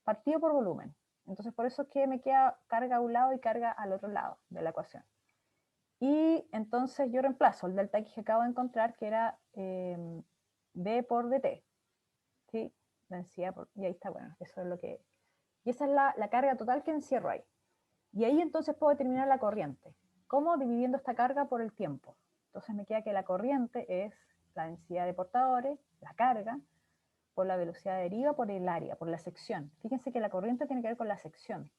partido por volumen. Entonces por eso es que me queda carga a un lado y carga al otro lado de la ecuación. Y entonces yo reemplazo el delta X que acabo de encontrar, que era B por dt, ¿sí? Densidad y ahí está, bueno, eso es lo que... Y esa es la carga total que encierro ahí. Y ahí entonces puedo determinar la corriente. ¿Cómo? Dividiendo esta carga por el tiempo. Entonces me queda que la corriente es la densidad de portadores, la carga, por la velocidad de deriva, por el área, por la sección. Fíjense que la corriente tiene que ver con la sección.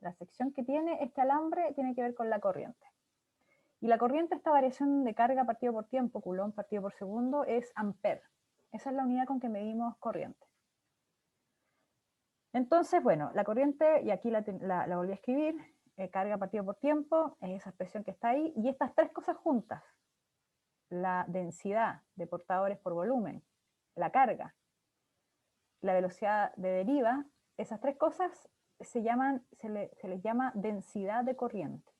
La sección que tiene este alambre tiene que ver con la corriente. Y la corriente, esta variación de carga partido por tiempo, Coulomb partido por segundo, es ampere. Esa es la unidad con que medimos corriente. Entonces, bueno, la corriente, y aquí la volví a escribir, carga partido por tiempo, es esa expresión que está ahí, y estas tres cosas juntas, la densidad de portadores por volumen, la carga, la velocidad de deriva, esas tres cosas se les llama densidad de corriente.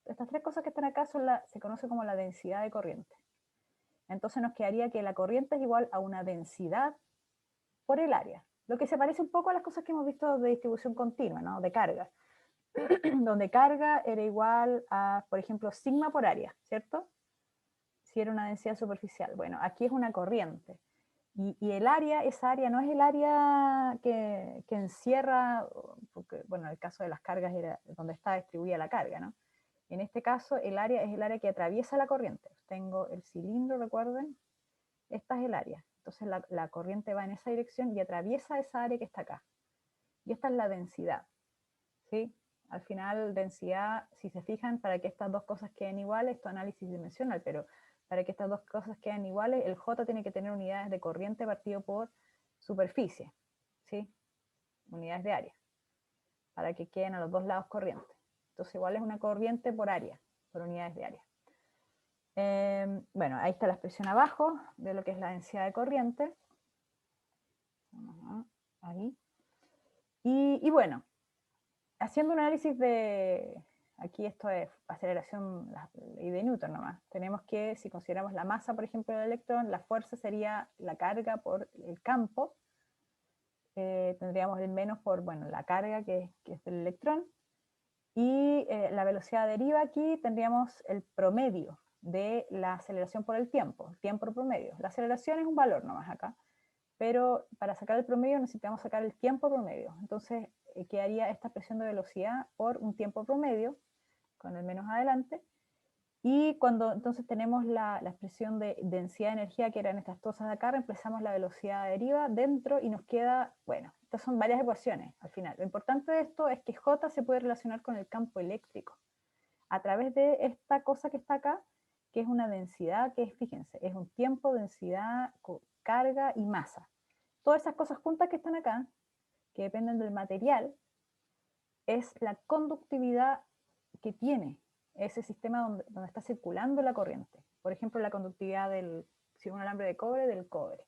Estas tres cosas que están acá se conoce como la densidad de corriente. Entonces nos quedaría que la corriente es igual a una densidad por el área, lo que se parece un poco a las cosas que hemos visto de distribución continua, ¿no? De carga, donde carga era igual a, por ejemplo, sigma por área, ¿cierto? Si era una densidad superficial. Bueno, aquí es una corriente. Y el área, esa área no es el área que encierra, porque, bueno, en el caso de las cargas era donde está distribuida la carga, ¿no? En este caso, el área es el área que atraviesa la corriente. Tengo el cilindro, recuerden, esta es el área. Entonces la corriente va en esa dirección y atraviesa esa área que está acá. Y esta es la densidad, ¿sí? Al final, densidad, si se fijan, para que estas dos cosas queden iguales, esto es análisis dimensional, pero para que estas dos cosas queden iguales, el J tiene que tener unidades de corriente partido por superficie, ¿sí? Unidades de área, para que queden a los dos lados corriente. Entonces igual es una corriente por área, por unidades de área. Bueno, ahí está la expresión abajo de lo que es la densidad de corriente. Ahí. Y bueno, haciendo un análisis de, aquí esto es aceleración, la ley de Newton nomás. Tenemos que, si consideramos la masa, por ejemplo, del electrón, la fuerza sería la carga por el campo. Tendríamos el menos por, bueno, la carga que es del electrón. Y la velocidad deriva aquí tendríamos el promedio de la aceleración por el tiempo promedio. La aceleración es un valor nomás acá, pero para sacar el promedio necesitamos sacar el tiempo promedio. Entonces quedaría esta expresión de velocidad por un tiempo promedio, con el menos adelante, y cuando entonces tenemos la expresión de densidad de energía, que eran estas cosas de acá, reemplazamos la velocidad de deriva dentro y nos queda, bueno, estas son varias ecuaciones al final. Lo importante de esto es que J se puede relacionar con el campo eléctrico a través de esta cosa que está acá, que es una densidad, que es, fíjense, es un tiempo, densidad, carga y masa. Todas esas cosas juntas que están acá, que dependen del material, es la conductividad que tiene ese sistema donde está circulando la corriente. Por ejemplo, la conductividad si es un alambre de cobre, del cobre.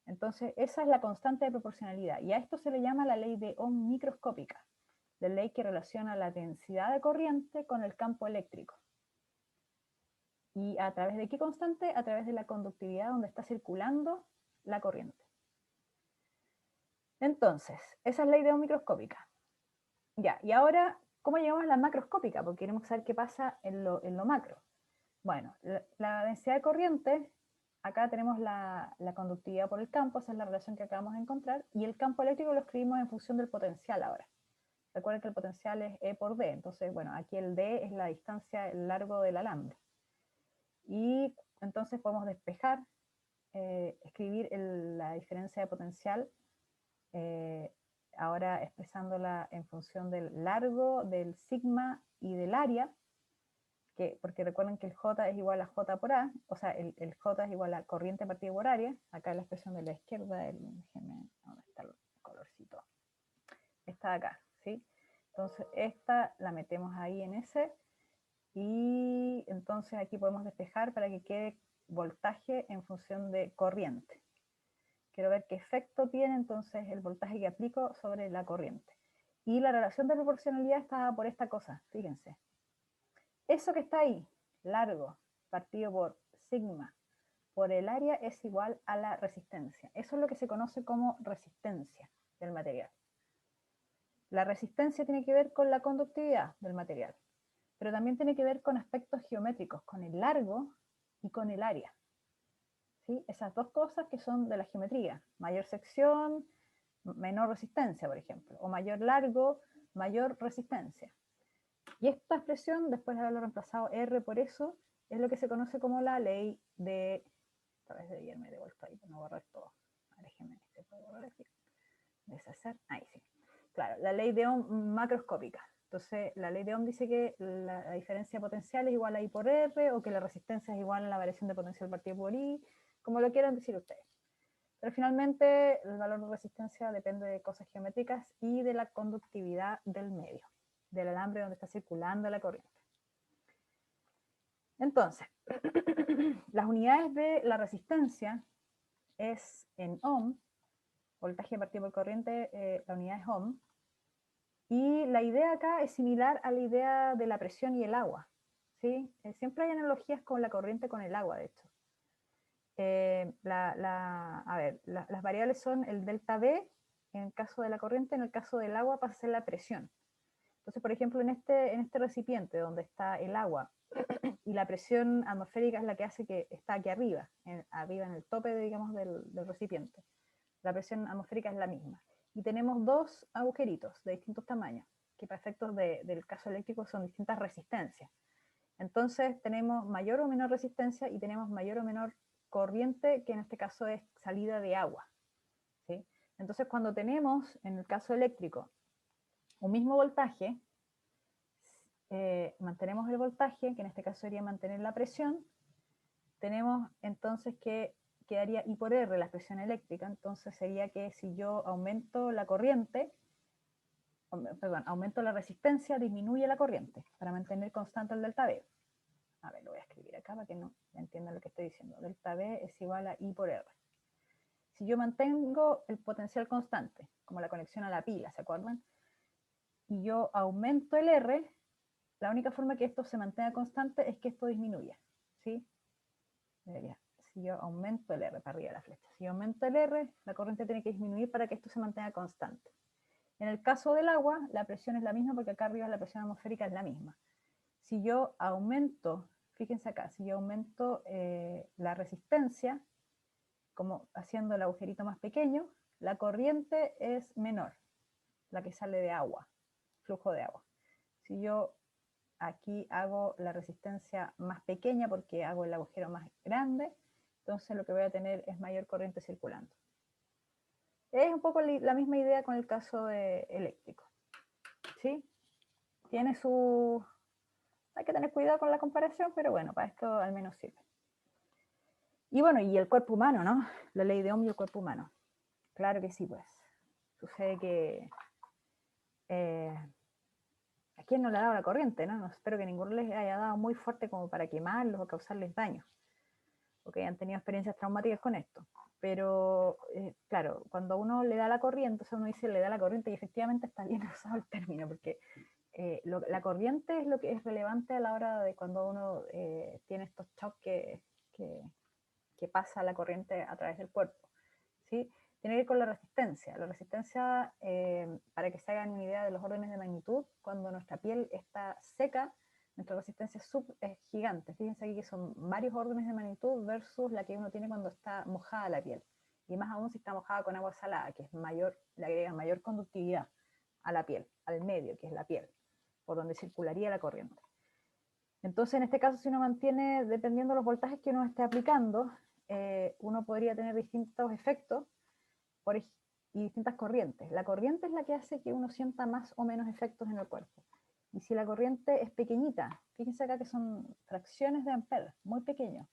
Entonces, esa es la constante de proporcionalidad. Y a esto se le llama la ley de Ohm microscópica, la ley que relaciona la densidad de corriente con el campo eléctrico. ¿Y a través de qué constante? A través de la conductividad donde está circulando la corriente. Entonces, esa es la ley de Ohm microscópica. Ya, y ahora, ¿cómo llegamos a la macroscópica? Porque queremos saber qué pasa en lo macro. Bueno, la densidad de corriente, acá tenemos la conductividad por el campo, esa es la relación que acabamos de encontrar, y el campo eléctrico lo escribimos en función del potencial ahora. Recuerden que el potencial es E por D, entonces, bueno, aquí el D es la distancia, el largo del alambre. Y entonces podemos despejar, escribir la diferencia de potencial, ahora expresándola en función del largo, del sigma y del área, porque recuerden que el J es igual a J por A, o sea, el J es igual a corriente partida por área, acá la expresión de la izquierda, ¿dónde está el colorcito? Está acá, ¿sí? Entonces esta la metemos ahí en ese, y entonces aquí podemos despejar para que quede voltaje en función de corriente. Quiero ver qué efecto tiene entonces el voltaje que aplico sobre la corriente. Y la relación de proporcionalidad está por esta cosa, fíjense. Eso que está ahí, largo, partido por sigma, por el área es igual a la resistencia. Eso es lo que se conoce como resistencia del material. La resistencia tiene que ver con la conductividad del material, pero también tiene que ver con aspectos geométricos, con el largo y con el área. ¿Sí? Esas dos cosas que son de la geometría, mayor sección, menor resistencia, por ejemplo, o mayor largo, mayor resistencia. Y esta expresión, después de haberlo reemplazado R por eso, es lo que se conoce como la ley de... A través de irme de vuelta ahí para no borrar todo. Déjenme, ¿se puede borrar aquí? Deshacer, ahí sí. Claro, la ley de Ohm macroscópica. Entonces, la ley de Ohm dice que la diferencia potencial es igual a I por R, o que la resistencia es igual a la variación de potencial partido por I, como lo quieran decir ustedes. Pero finalmente, el valor de resistencia depende de cosas geométricas y de la conductividad del medio, del alambre donde está circulando la corriente. Entonces, las unidades de la resistencia es en ohm, voltaje partido por corriente, la unidad es ohm, y la idea acá es similar a la idea de la presión y el agua, ¿sí? Siempre hay analogías con la corriente con el agua, de hecho. Las variables son el delta V en el caso de la corriente, en el caso del agua pasa a ser la presión. Entonces, por ejemplo, en este recipiente donde está el agua y la presión atmosférica es la que hace que está aquí arriba, en el tope, digamos, del recipiente. La presión atmosférica es la misma. Y tenemos dos agujeritos de distintos tamaños, que para efectos del caso eléctrico son distintas resistencias. Entonces tenemos mayor o menor resistencia y tenemos mayor o menor corriente, que en este caso es salida de agua, ¿sí? Entonces cuando tenemos, en el caso eléctrico, un mismo voltaje, mantenemos el voltaje, que en este caso sería mantener la presión, tenemos entonces que quedaría I por R, la presión eléctrica, entonces sería que si yo aumento la corriente, aumento la resistencia, disminuye la corriente, para mantener constante el delta V. A ver, lo voy a escribir acá para que no entiendan lo que estoy diciendo. Delta V es igual a I por R. Si yo mantengo el potencial constante, como la conexión a la pila, ¿se acuerdan? Y yo aumento el R, la única forma que esto se mantenga constante es que esto disminuya, ¿sí? Si yo aumento el R, para arriba la flecha, si yo aumento el R, la corriente tiene que disminuir para que esto se mantenga constante. En el caso del agua, la presión es la misma porque acá arriba la presión atmosférica es la misma. Si yo aumento, fíjense acá, si yo aumento la resistencia, como haciendo el agujerito más pequeño, la corriente es menor, la que sale de agua, flujo de agua. Si yo aquí hago la resistencia más pequeña porque hago el agujero más grande, entonces lo que voy a tener es mayor corriente circulando. Es un poco la misma idea con el caso eléctrico, ¿sí? Tiene su... Hay que tener cuidado con la comparación, pero bueno, para esto al menos sirve. Y bueno, y el cuerpo humano, ¿no? La ley de Ohm y el cuerpo humano. Claro que sí, pues. Sucede que... ¿a quién no le ha dado la corriente, no? Espero que ninguno les haya dado muy fuerte como para quemarlos o causarles daño, o que hayan tenido experiencias traumáticas con esto. Pero, claro, cuando uno le da la corriente, o sea, uno dice le da la corriente, y efectivamente está bien usado el término, porque la corriente es lo que es relevante a la hora de cuando uno tiene estos shocks que pasa la corriente a través del cuerpo, ¿sí? Tiene que ver con la resistencia. La resistencia, para que se hagan una idea de los órdenes de magnitud, cuando nuestra piel está seca, nuestra resistencia es gigante. Fíjense aquí que son varios órdenes de magnitud versus la que uno tiene cuando está mojada la piel. Y más aún si está mojada con agua salada, que es mayor, le agrega mayor conductividad a la piel, al medio, que es la piel, por donde circularía la corriente. Entonces, en este caso, si uno mantiene, dependiendo de los voltajes que uno esté aplicando, uno podría tener distintos efectos y distintas corrientes. La corriente es la que hace que uno sienta más o menos efectos en el cuerpo. Y si la corriente es pequeñita, fíjense acá que son fracciones de amperes, muy pequeños.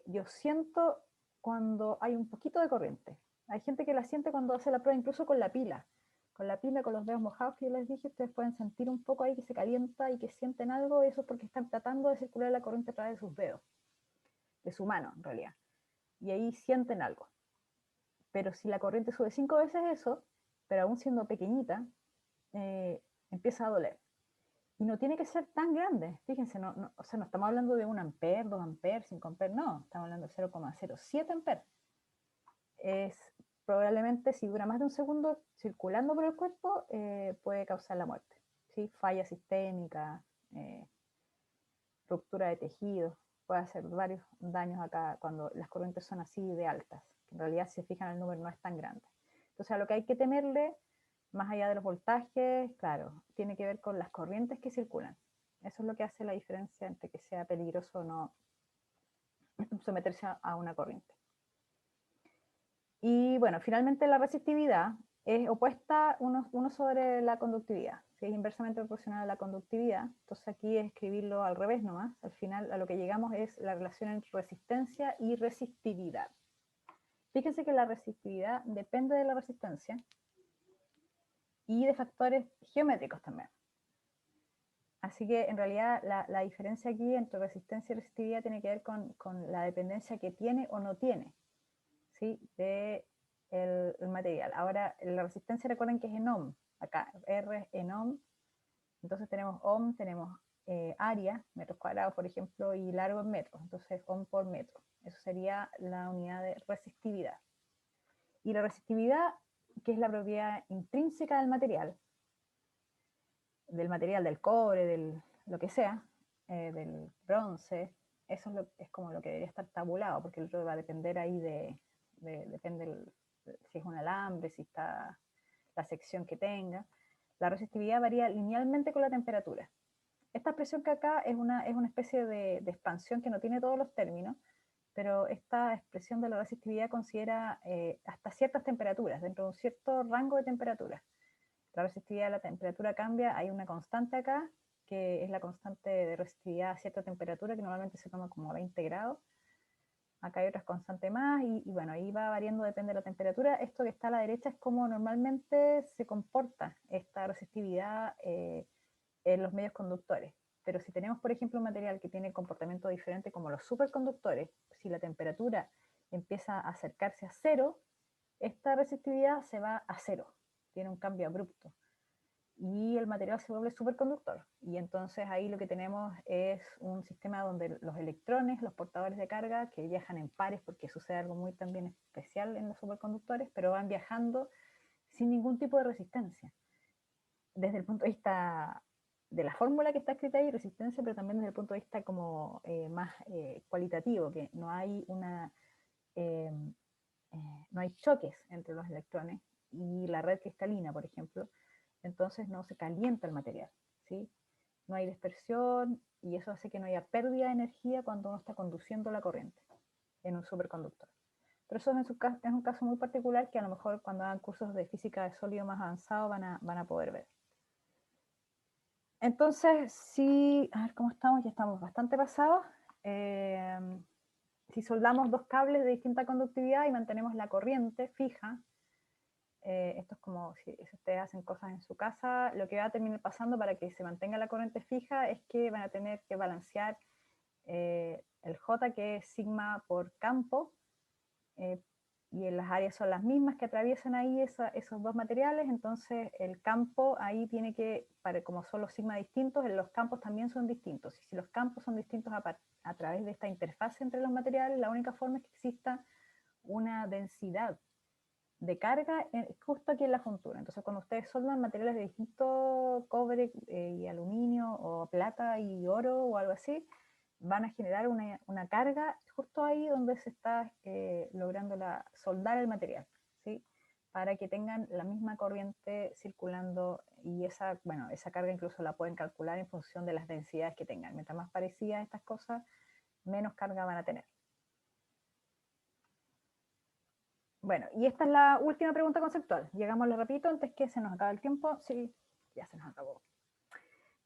Yo siento cuando hay un poquito de corriente. Hay gente que la siente cuando hace la prueba, incluso con la pila. Con la pila, con los dedos mojados que yo les dije, ustedes pueden sentir un poco ahí que se calienta y que sienten algo, y eso es porque están tratando de circular la corriente a través de sus dedos, de su mano en realidad. Y ahí sienten algo. Pero si la corriente sube 5 veces eso, pero aún siendo pequeñita, empieza a doler. Y no tiene que ser tan grande. Fíjense, o sea, no estamos hablando de 1 ampere, 2 amperes, 5 amperes, no, estamos hablando de 0,07 amperes. Es probablemente, si dura más de un segundo circulando por el cuerpo, puede causar la muerte. ¿Sí? Falla sistémica, ruptura de tejidos, puede hacer varios daños acá cuando las corrientes son así de altas. En realidad, si se fijan, el número no es tan grande. Entonces, a lo que hay que temerle, más allá de los voltajes, claro, tiene que ver con las corrientes que circulan. Eso es lo que hace la diferencia entre que sea peligroso o no someterse a una corriente. Y bueno, finalmente la resistividad es opuesta uno sobre la conductividad. ¿Sí? Es inversamente proporcional a la conductividad. Entonces aquí es escribirlo al revés nomás. Al final a lo que llegamos es la relación entre resistencia y resistividad. Fíjense que la resistividad depende de la resistencia y de factores geométricos también. Así que en realidad la diferencia aquí entre resistencia y resistividad tiene que ver con la dependencia que tiene o no tiene, ¿sí? de el material. Ahora, la resistencia, recuerden que es en ohm, acá R es en ohm, entonces tenemos ohm, tenemos área, metros cuadrados, por ejemplo, y largo en metros, entonces ohm por metro. Eso sería la unidad de resistividad. Y la resistividad, que es la propiedad intrínseca del material, del cobre, del lo que sea, del bronce, eso es como lo que debería estar tabulado, porque el otro va a depender ahí depende si es un alambre, si está la sección que tenga. La resistividad varía linealmente con la temperatura. Esta expresión que acá es una especie de expansión que no tiene todos los términos, pero esta expresión de la resistividad considera hasta ciertas temperaturas, dentro de un cierto rango de temperaturas. La resistividad a la temperatura cambia, hay una constante acá, que es la constante de resistividad a cierta temperatura, que normalmente se toma como 20 grados. Acá hay otras constantes más, y bueno, ahí va variando, depende de la temperatura. Esto que está a la derecha es como normalmente se comporta esta resistividad en los medios conductores. Pero si tenemos, por ejemplo, un material que tiene comportamiento diferente, como los superconductores, si la temperatura empieza a acercarse a cero, esta resistividad se va a cero, tiene un cambio abrupto. Y el material se vuelve superconductor. Y entonces ahí lo que tenemos es un sistema donde los electrones, los portadores de carga, que viajan en pares, porque sucede algo muy también especial en los superconductores, pero van viajando sin ningún tipo de resistencia. Desde el punto de vista de la fórmula que está escrita ahí, resistencia, pero también desde el punto de vista como más cualitativo, que no hay no hay choques entre los electrones y la red cristalina, por ejemplo, entonces no se calienta el material, ¿sí? No hay dispersión y eso hace que no haya pérdida de energía cuando uno está conduciendo la corriente en un superconductor. Pero eso es un caso muy particular que a lo mejor cuando hagan cursos de física de sólido más avanzado van a poder ver. Entonces, si, a ver cómo estamos, ya estamos bastante pasados. Si soldamos dos cables de distinta conductividad y mantenemos la corriente fija, esto es como si ustedes hacen cosas en su casa, lo que va a terminar pasando para que se mantenga la corriente fija es que van a tener que balancear el J, que es sigma por campo, y las áreas son las mismas que atraviesan ahí esos dos materiales, entonces el campo ahí tiene que, como son los sigma distintos, los campos también son distintos, y si los campos son distintos a través de esta interfaz entre los materiales, la única forma es que exista una densidad de carga justo aquí en la juntura. Entonces, cuando ustedes soldan materiales de distinto cobre y aluminio, o plata y oro, o algo así, van a generar una carga justo ahí donde se está logrando soldar el material, ¿sí? Para que tengan la misma corriente circulando, y esa carga incluso la pueden calcular en función de las densidades que tengan. Mientras más parecidas estas cosas, menos carga van a tener. Bueno, y esta es la última pregunta conceptual. Llegamos rapidito antes que se nos acabe el tiempo. Sí, ya se nos acabó.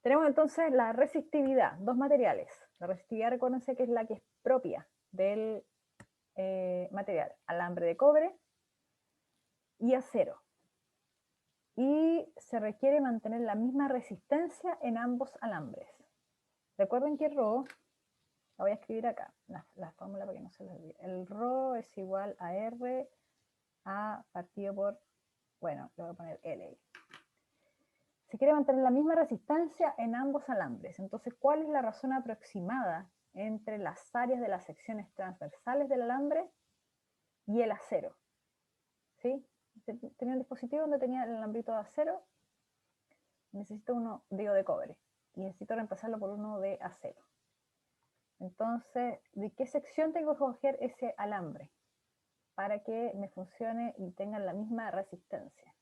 Tenemos entonces la resistividad, dos materiales. La resistividad, recuérdense que es la que es propia del material, alambre de cobre y acero. Y se requiere mantener la misma resistencia en ambos alambres. Recuerden que ρ, la voy a escribir acá, la fórmula para que no se les olvide. El ρ es igual a R a partido por, bueno, le voy a poner L ahí. Se quiere mantener la misma resistencia en ambos alambres. Entonces, ¿cuál es la razón aproximada entre las áreas de las secciones transversales del alambre y el acero? ¿Sí? Tenía un dispositivo donde tenía el alambrito de acero, necesito uno, digo, de cobre, y necesito reemplazarlo por uno de acero. Entonces, ¿de qué sección tengo que coger ese alambre para que me funcione y tenga la misma resistencia?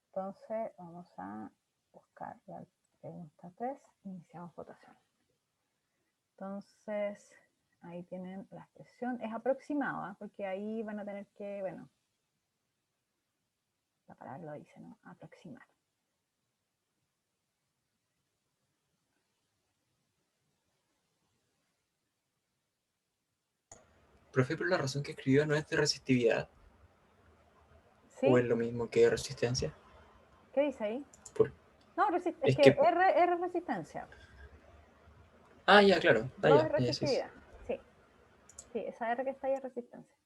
Entonces, vamos a buscar la pregunta 3, iniciamos votación. Entonces, ahí tienen la expresión, es aproximada, porque ahí van a tener que, bueno, la palabra lo dice, ¿no? Aproximar. Profe, pero la razón que escribió no es de resistividad. ¿Sí? ¿O es lo mismo que resistencia? ¿Qué dice ahí? Por... No, es Es que que... R es resistencia. Ah, ya, claro. Ah, No ya, es ya, sí, sí. resistividad. Sí. Sí, esa R que está ahí es resistencia.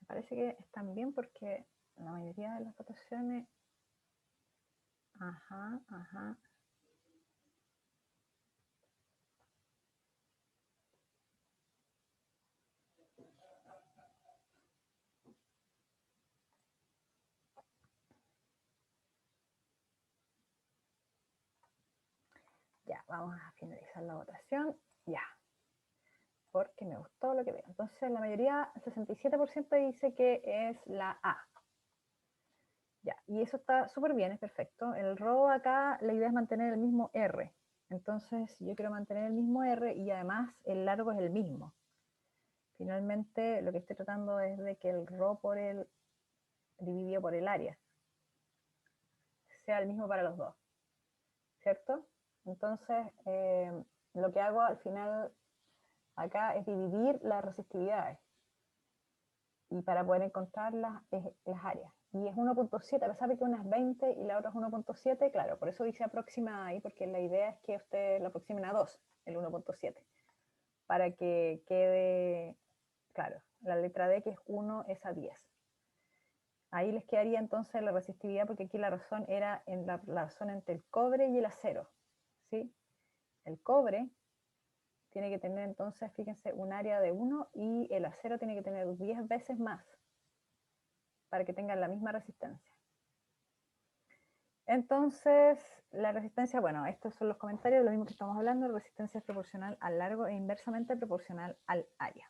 Me parece que están bien porque la mayoría de las votaciones... Ajá, ajá. Ya, vamos a finalizar la votación. Ya. Porque me gustó lo que veo. Entonces, la mayoría, el 67% dice que es la A. Ya, y eso está súper bien, es perfecto. El RO acá, la idea es mantener el mismo R. Entonces, yo quiero mantener el mismo R y además el largo es el mismo. Finalmente, lo que estoy tratando es de que el RO dividido por el área sea el mismo para los dos, ¿cierto? Entonces, lo que hago al final acá es dividir las resistividades, y para poder encontrar las áreas. Y es 1.7, a pesar de que una es 20 y la otra es 1.7, claro, por eso dice aproximada ahí, porque la idea es que ustedes lo aproximen a 2, el 1.7, para que quede, claro, la letra D, que es 1, es a 10. Ahí les quedaría entonces la resistividad, porque aquí la razón era en la razón entre el cobre y el acero, ¿sí? El cobre tiene que tener entonces, fíjense, un área de 1 y el acero tiene que tener 10 veces más para que tengan la misma resistencia. Entonces, la resistencia, bueno, estos son los comentarios, lo mismo que estamos hablando, la resistencia es proporcional al largo e inversamente proporcional al área.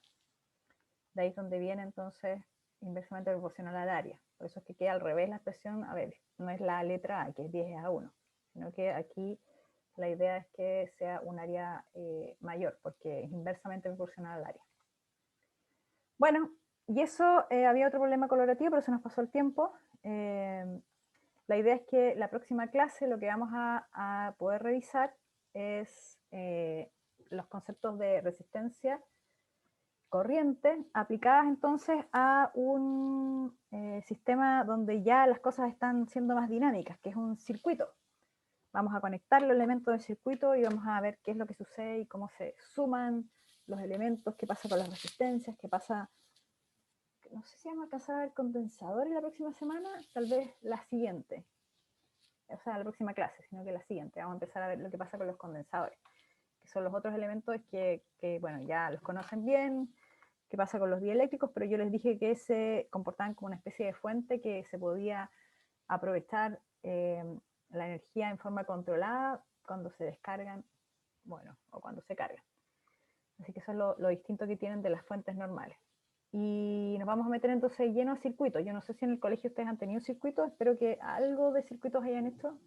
De ahí es donde viene entonces inversamente proporcional al área. Por eso es que queda al revés la expresión, a ver, no es la letra A, que es 10 a 1, sino que aquí la idea es que sea un área mayor, porque es inversamente proporcional al área. Bueno, y eso, había otro problema colorativo, pero se nos pasó el tiempo. La idea es que la próxima clase lo que vamos a poder revisar es los conceptos de resistencia, corriente, aplicadas entonces a un sistema donde ya las cosas están siendo más dinámicas, que es un circuito. Vamos a conectar los elementos del circuito y vamos a ver qué es lo que sucede y cómo se suman los elementos, qué pasa con las resistencias, qué pasa no sé si vamos a alcanzar a ver condensadores la próxima semana, tal vez la siguiente. O sea, la próxima clase, sino que la siguiente. Vamos a empezar a ver lo que pasa con los condensadores, que son los otros elementos que bueno, ya los conocen bien, qué pasa con los dieléctricos, pero yo les dije que se comportaban como una especie de fuente que se podía aprovechar la energía en forma controlada cuando se descargan, bueno, o cuando se cargan. Así que eso es lo distinto que tienen de las fuentes normales. Y nos vamos a meter entonces lleno a circuitos. Yo no sé si en el colegio ustedes han tenido circuitos, espero que algo de circuitos hayan hecho.